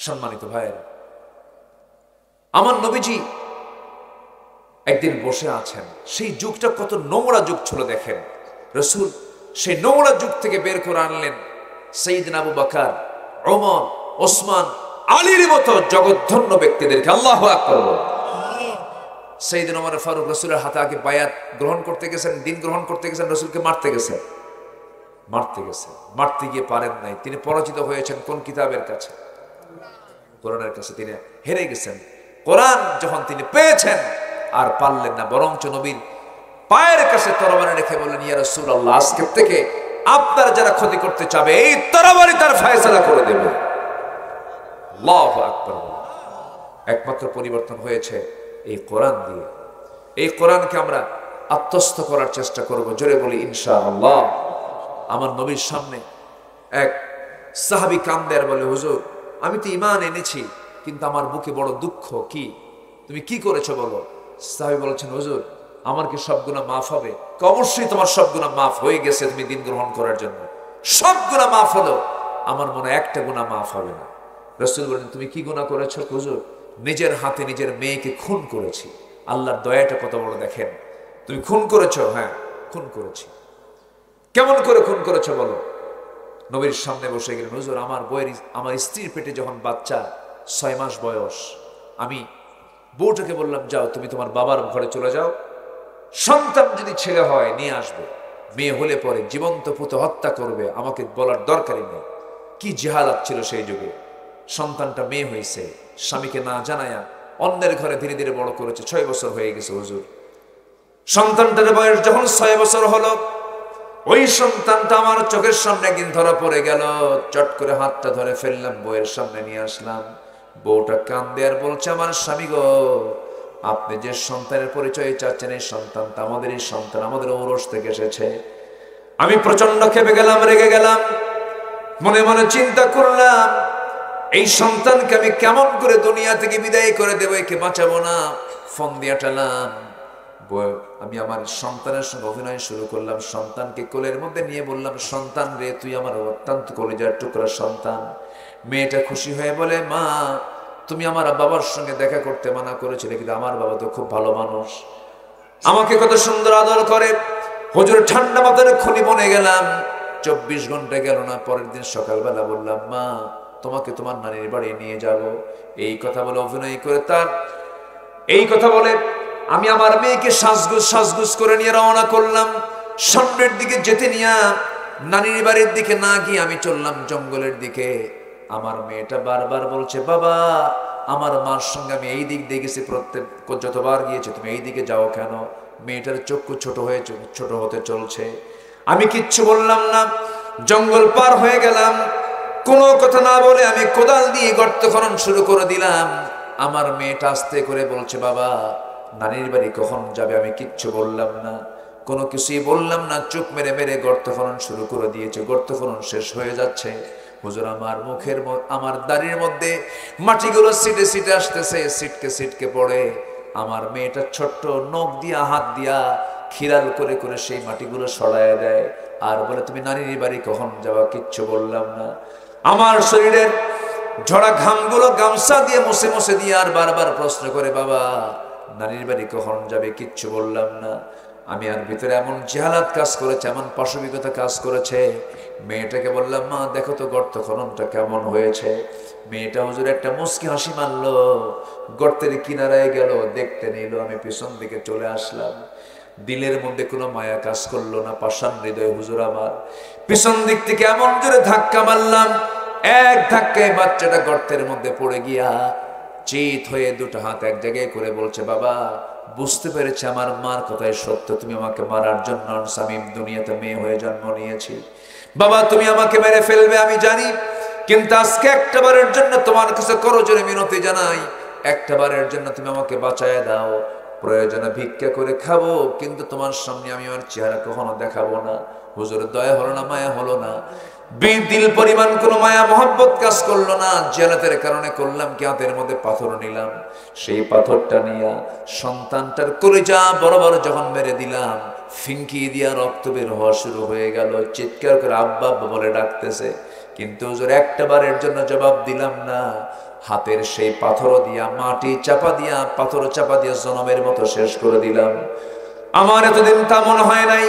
সম্মানিত ভাইয়েরা, আমার নবীজি একদিন বসে আছেন। সেই যুগটা কত নোংরা যুগ ছিল দেখেন। রাসূল সেই নোংরা যুগ থেকে বের করে আনলেন সাইয়েদনা আবু বকর, ওমর, ওসমান, আলীর মতো জগৎধন্য ব্যক্তিদেরকে। আল্লাহু আকবার। সাইয়েদনা ওমর ফারুক রাসূলের হাতে আগে বায়াত গ্রহণ করতে গেছেন, দিন গ্রহণ করতে গেছেন, রাসূলকে মারতে গেছেন। মারতে গিয়ে পারেন নাই। তিনি পরাজিত হয়েছেন কোন কিতাবের কাছে? কোরআনের কাছে। তিনি হেরে গেছেন। কোরআন যখন তিনি পেয়েছেন আর পারলেন না, বরঞ্চ নবীর পায়ের কাছে তরবারি রেখে বললেন, ইয়া রাসূলুল্লাহ, আজকে থেকে আপনার যারা ক্ষতি করতে চাবে এই তরবারি তার ফয়সালা করে দেবে। আল্লাহু আকবার। একমাত্র পরিবর্তন হয়েছে এই কোরআন দিয়ে। এই কোরআনকে আমরা আত্মস্থ করার চেষ্টা করব। জোরে বলি ইনশাআল্লাহ। আমার নবীর সামনে এক সাহাবী কান্দে আর বলে, হুজুর, আমি তো ঈমান এনেছি, কিন্তু আমার বুকে বড় দুঃখ। কি? তুমি কি করেছো বলো? সাহাবী বলেছেন, হুজুর, আমার কি সব গুনাহ মাফ হবে? অবশ্যই তোমার সব গুনাহ মাফ হয়ে গেছে তুমি দিন গ্রহণ করার জন্য। সব গুনাহ মাফ হলো, আমার মনে একটা গুনাহ মাফ হবে না। রাসূল বলেন, তুমি কি গুনাহ করেছো? হুজুর, নিজের হাতে নিজের মেয়েকে খুন করেছি। আল্লাহর দয়াটা কত বড় দেখেন। তুমি খুন করেছো? হ্যাঁ, খুন করেছি। কেমন করে খুন করেছো বলো? নবীর সামনে বসে গেলেন, হুজুর, আমার স্ত্রীর পেটে যখন বাচ্চা 6 মাস বয়স, আমি বউটাকে বললাম, যাও তুমি তোমার বাবার ঘরে চলে যাও, সন্তান যদি ছেলে হয় নিয়ে আসবে, মেয়ে হলে পরে জীবন্ত পুঁতে হত্যা করবে, আমাকে বলার দরকারই নেই। কি জাহালাত ছিল সেই যুগে। সন্তানটা মেয়ে হয়েছে, স্বামীকে না জানায়া অন্যের ঘরে ধীরে ধীরে বড় করেছে। 6 বছর হয়ে গেছে হুজুর। সন্তানটার বয়স যখন 6 বছর হলো, ওই সন্তানটা আমার চোখের সামনে একদিন ধরা পড়ে গেল। চট করে হাতটা ধরে ফেললাম, বউয়ের সামনে নিয়ে আসলাম। বউটা কান্দে আর বলছে, আমার স্বামী গো, আপনি যে সন্তানের পরিচয় চাচ্ছেন, এই সন্তানটা আমাদেরই সন্তান, আমাদের ঔরস থেকে এসেছে। আমি প্রচন্ড ক্ষেপে গেলাম, রেগে গেলাম। মনে মনে চিন্তা করলাম, এই সন্তানকে আমি কেমন করে দুনিয়া থেকে বিদায় করে দেবো, একে বাঁচাবো না। ফোন দিয়ে টালাম। আমি আমার সন্তানের সঙ্গে অভিনয় শুরু করলাম। সন্তানকে কোলের মধ্যে নিয়ে বললাম, সন্তান রে, তুই আমার অত্যন্ত কলিজার টুকরা সন্তান। মেয়েটা খুশি হয়ে বলে, মা, তুমি আমার বাবার সঙ্গে দেখা করতে মানা করেছিলে, কিন্তু আমার বাবা তো খুব ভালো মানুষ, আমাকে কত সুন্দর আদর করে। হুজুর, ঠান্ডা মাথায় খুলি বনে গেলাম। 24 ঘন্টা গেল না, পরের দিন সকালবেলা বললাম, মা, তোমাকে তোমার নানির বাড়ি নিয়ে যাব। এই কথা বলে অভিনয় করে এই কথা বলে আমি আমার মেয়েকে সাজগুজ করে নিয়ে রওনা করলাম। সামনের দিকে যেতে নিয়ে নানির বাড়ির দিকে না গিয়ে আমি চললাম জঙ্গলের দিকে। আমার মেয়েটা বারবার বলছে, বাবা, আমার মার সঙ্গে আমি এই দিক দিয়ে গেছি, যতবার গিয়েছে, তুমি এই দিকে যাও কেন? মেয়েটার চক্ষু ছোট হতে চলছে। আমি কিচ্ছু বললাম না। জঙ্গল পার হয়ে গেলাম। কোনো কথা না বলে আমি কোদাল দিয়ে গর্ত খনন শুরু করে দিলাম। আমার মেয়েটা আস্তে করে বলছে, বাবা, নানির বাড়ি কখন যাবে? আমি কিচ্ছু বললাম না, কোনো কিছুই বললাম না। চুপ মেরে মেরে গর্ত খনন শুরু করে দিয়েছে। গর্ত খনন শেষ হয়ে যাচ্ছে। হুজুর, আমার দাড়ির মধ্যে মাটিগুলো সিটে আসতেছে, সিটকে পড়ে আমার মেয়েটা ছোট্ট নখ দিয়া হাত দিয়া খিরাল করে করে সেই মাটিগুলো সরায় দেয় আর বলে, তুমি নানির বাড়ি কখন যাওয়া? কিচ্ছু বললাম না। আমার শরীরের ঝরা ঘামগুলো গামছা দিয়ে মুছে মুছে দিয়ে আর বারবার প্রশ্ন করে, বাবা নানির বাড়ি কখন যাবে? কিচ্ছু বললাম না। আমি আর ভিতরে এমন জেহালাত কাজ করেছে, এমন পাশবিকতা কাজ করেছে। মেয়েটাকে বললাম, মা দেখো তো গর্ত খননটা কেমন হয়েছে। মেয়েটা হুজুর একটা মুচকি হাসি মারলো, গর্তের কিনারায় গেল, দেখতে নিল। আমি পিছন দিকে চলে আসলাম। দিলের মধ্যে কোনো মায়া কাজ করলো না, পাষাণ হৃদয় হুজুর আমার। পিছন দিক থেকে এমন জোরে ধাক্কা মারলাম, এক ধাক্কায় বাচ্চাটা গর্তের মধ্যে পড়ে গিয়া চিত হয়ে দুটো হাত এক জায়গায় করে বলছে, বাবা বুঝতে পেরেছি আমার মার কথাই সত্য, তুমি আমাকে মারার জন্য আমি দুনিয়াতে মেয়ে হয়ে জন্ম নিয়েছি। বাবা তুমি আমাকে মেরে ফেলবে আমি জানি, কিন্তু আজকে একটা বারের জন্য তোমার কাছে করজোরে মিনতি জানাই, একটা বারের জন্য তুমি আমাকে বাঁচায় দাও। প্রয়োজনে ভিক্ষা করে খাবো, কিন্তু তোমার সামনে আমি আমার চেহারা কখনো দেখাবো না। হুজুর দয়া হলো না, মায়া হলো না, দিল পরিমাণ কোনো মায়া মহব্বত কাজ করলো না। জেলাতের কারণে করলাম কি, হাতের মধ্যে পাথর নিলাম, সেই পাথরটা নিয়ে সন্তানটার কলিজা বড় বড় যখন মেরে দিলাম, ফিঙ্কি দিয়া রক্ত বের হওয়া শুরু হয়ে গেল। চিৎকার করে আব্বা আব্বা বলে ডাকতেছে, কিন্তু হুজুর একটা বারের জন্য জবাব দিলাম না। হাতের সেই পাথর দিয়া মাটি চাপা দিয়া, পাথর চাপা দিয়া জনমের মতো শেষ করে দিলাম। আমার এতদিন তা মনে হয় নাই,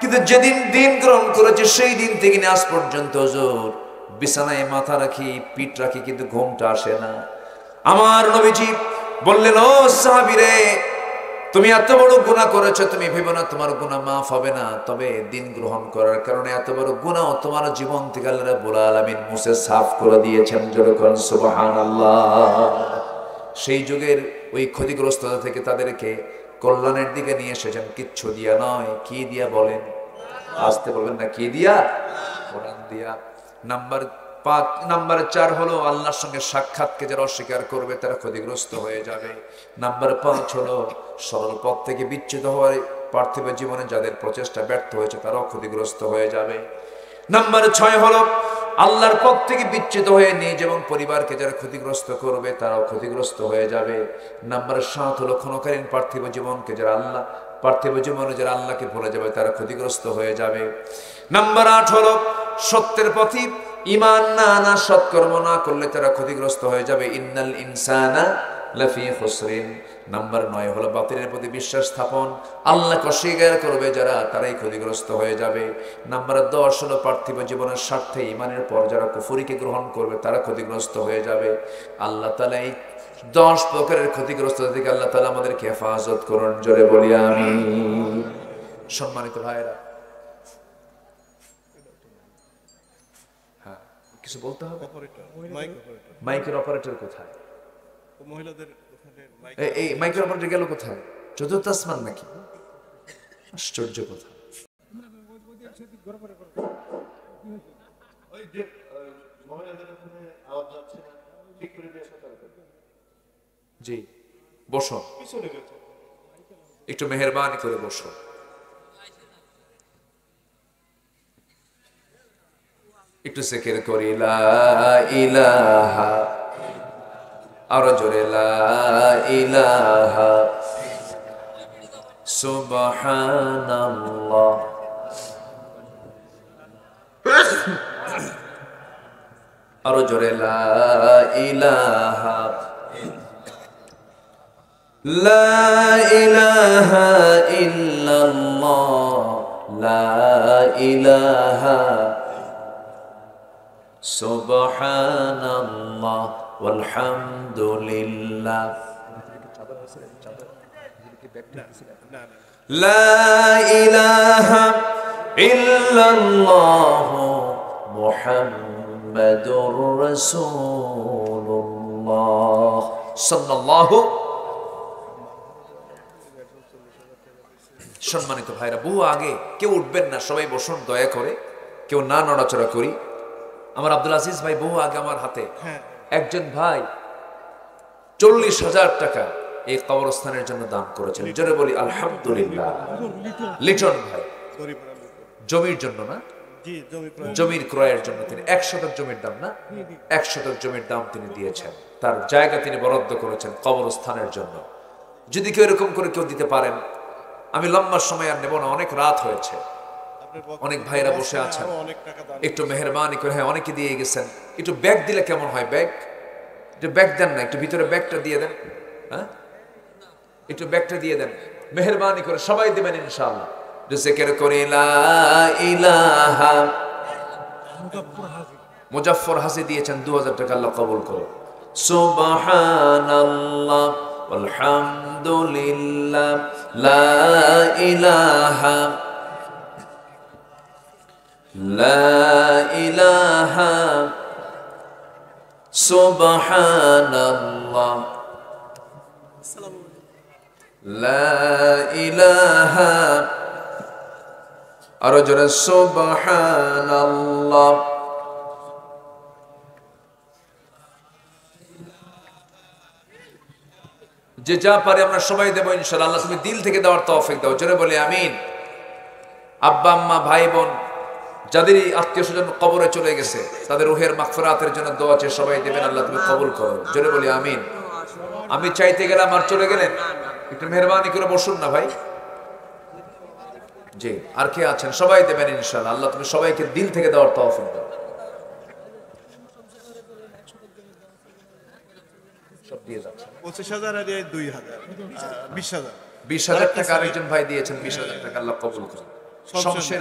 কিন্তু যেদিন দিন গ্রহণ করেছে সেই দিন থেকে আজ পর্যন্ত হুজুর বিছানায় মাথা রাখি, পিঠ রাখি, কিন্তু ঘুমটা আসে না। আমার নবীজি বললেন, ও সাহাবীরে তুমি এত বড় গুনাহ করেছো, তুমি ভেবো না তোমার গুনাহ মাফ হবে না, তবে দিন গ্রহণ করার কারণে এত বড় গুনাহ তোমার জীবন থেকে আল্লাহ রাব্বুল আলামিন মুছে সাফ করে দিয়েছেন। জোরে বলেন সুবহানাল্লাহ। সেই যুগের ওই ক্ষতিগ্রস্ততা থেকে তাদেরকে কল্যাণের দিকে নিয়ে এসেছেন, কিচ্ছু দিয়া নয়। কি দিয়া বলেন? আসতে বলবেন না, কি দিয়া? কোরআন দিয়া। নাম্বার 4 হলো আল্লাহর সঙ্গে সাক্ষাৎকে যারা অস্বীকার করবে তারা ক্ষতিগ্রস্ত হয়ে যাবে। নাম্বার 5 হলো সরল পথ থেকে বিচ্যুত হওয়ার পার্থিব জীবনে যাদের প্রচেষ্টা ব্যর্থ হয়েছে তারাও ক্ষতিগ্রস্ত হয়ে যাবে। নাম্বার 6 হলো আল্লাহর পথ থেকে বিচ্যুত হয়ে নিজ এবং পরিবারকে যারা ক্ষতিগ্রস্ত করবে তারাও ক্ষতিগ্রস্ত হয়ে যাবে। নাম্বার 7 হলো ক্ষণকালীন পার্থিব জীবনকে যারা পার্থিব জীবনে যারা আল্লাহকে ভুলে যাবে তারা ক্ষতিগ্রস্ত হয়ে যাবে। নাম্বার 8 হলো সত্যের পথে ঈমান না আনা, সৎকর্ম না করলে তারা ক্ষতিগ্রস্ত হয়ে যাবে। ইন্নাল ইনসানা লাফি খুসরিন। নাম্বার 9 হলো বাতিলের প্রতি বিশ্বাস স্থাপন, আল্লাহকে অস্বীকার করবে যারা তারাই ক্ষতিগ্রস্ত হয়ে যাবে। নাম্বার 10 হলো পার্থিব জীবনের স্বার্থে ঈমানের পর যারা কুফরিকে গ্রহণ করবে তারা ক্ষতিগ্রস্ত হয়ে যাবে। আল্লাহ তাআলা এই 10 প্রকারের ক্ষতিগ্রস্ত থেকে আল্লাহ তাআলা আমাদেরকে হেফাজত করুন। জোরে বলি আমিন। সম্মানিত ভাইরা, হ্যাঁ কিছু বলতে হবে। মাইকের অপারেটর কোথায়? এই মাইকের অপারেটর গেল কোথায়? চতুর্থ আসমান নাকি? আশ্চর্য কথা। জি বসো, একটু মেহেরবানি করে বসো। একটু জিকির করি লা ইলাহা, আরো জোরে লা ইলাহা সুবহানাল্লাহ। আরো জোরে লা ইলাহা, লা ইলাহা ইল্লাল্লাহ, লা ইলাহা সুবহানাল্লাহ ওয়ালহামদুলিল্লাহ, লা ইলাহা ইল্লাল্লাহ মুহাম্মাদুর রাসূলুল্লাহ সাল্লাল্লাহু। সম্মানিত ভাইরা, বহু আগে, কেউ উঠবেন না, সবাই বসুন দয়া করে, কেউ না নড়াচড়া করি। আমার আব্দুল আজিজ ভাই বহু আগে আমার হাতে একজন ভাই 40,000 টাকা এই কবরস্থানের জন্য দান করেছেন। জোরে বলি আলহামদুলিল্লাহ। লিটন ভাই জমির জন্য না, জমির ক্রয়ের জন্য তিনি 1 শতক জমির দাম না, 1 শতক জমির দাম তিনি দিয়েছেন, তার জায়গা তিনি বরাদ্দ করেছেন কবরস্থানের জন্য। যদি কেউ এরকম করে কেউ দিতে পারেন, আমি লম্বা সময় আর নেব না, অনেক রাত হয়েছে, অনেক ভাইরা বসে আছেন, একটু মেহরবানি করে, হ্যাঁ অনেকে দিয়ে গেছেন, একটু ব্যাগ দিলে কেমন হয়? ব্যাগ, একটু ব্যাগ দেন না, একটু ভিতরে ব্যাগটা দিয়ে দেন, হ্যাঁ একটু ব্যাগটা দিয়ে দেন মেহরবানি করে, সবাই দেবেন ইনশাআল্লাহ। জিকির করি লা ইলাহা, মুজাফফর হাসি দিয়েছেন 2000 টাকা, আল্লাহ কবুল করো। সুবহানাল্লাহ আলহামদুলিল্লাহ লা ইলাহা লা ইলাহা সুবহানাল্লাহ লা ইলাহা, আরো জোরে সুবহানাল্লাহ। যে যা পারে আমরা সবাই দেবো ইনশাআল্লাহ। আল্লাহ তুমি দিল থেকে দেওয়ার তৌফিক দাও, জোরে বলি আমিন। আব্বা আম্মা ভাই বোন যাদেরই আত্মীয় স্বজন কবরে চলে গেছে, তাদের রুহের মাগফিরাতের জন্য দোয়া চেয়ে সবাই দেবেন, আল্লাহ তুমি কবুল করো, জোরে বলি আমিন। আমি চাইতে গেলাম আর চলে গেলেন, একটু মেহরবানি করে বসুন না ভাই। জি, আর কে আছেন? সবাই দেবেন ইনশাআল্লাহ, আল্লাহ তুমি সবাইকে দিল থেকে দেওয়ার তৌফিক দাও। সব দিয়ে যাচ্ছে 25,000 আর 2,000, 20,000। 20,000 টাকা আরেকজন ভাই দিয়েছেন, 20,000 টাকা, আল্লাহ কবুল করুন। শমশের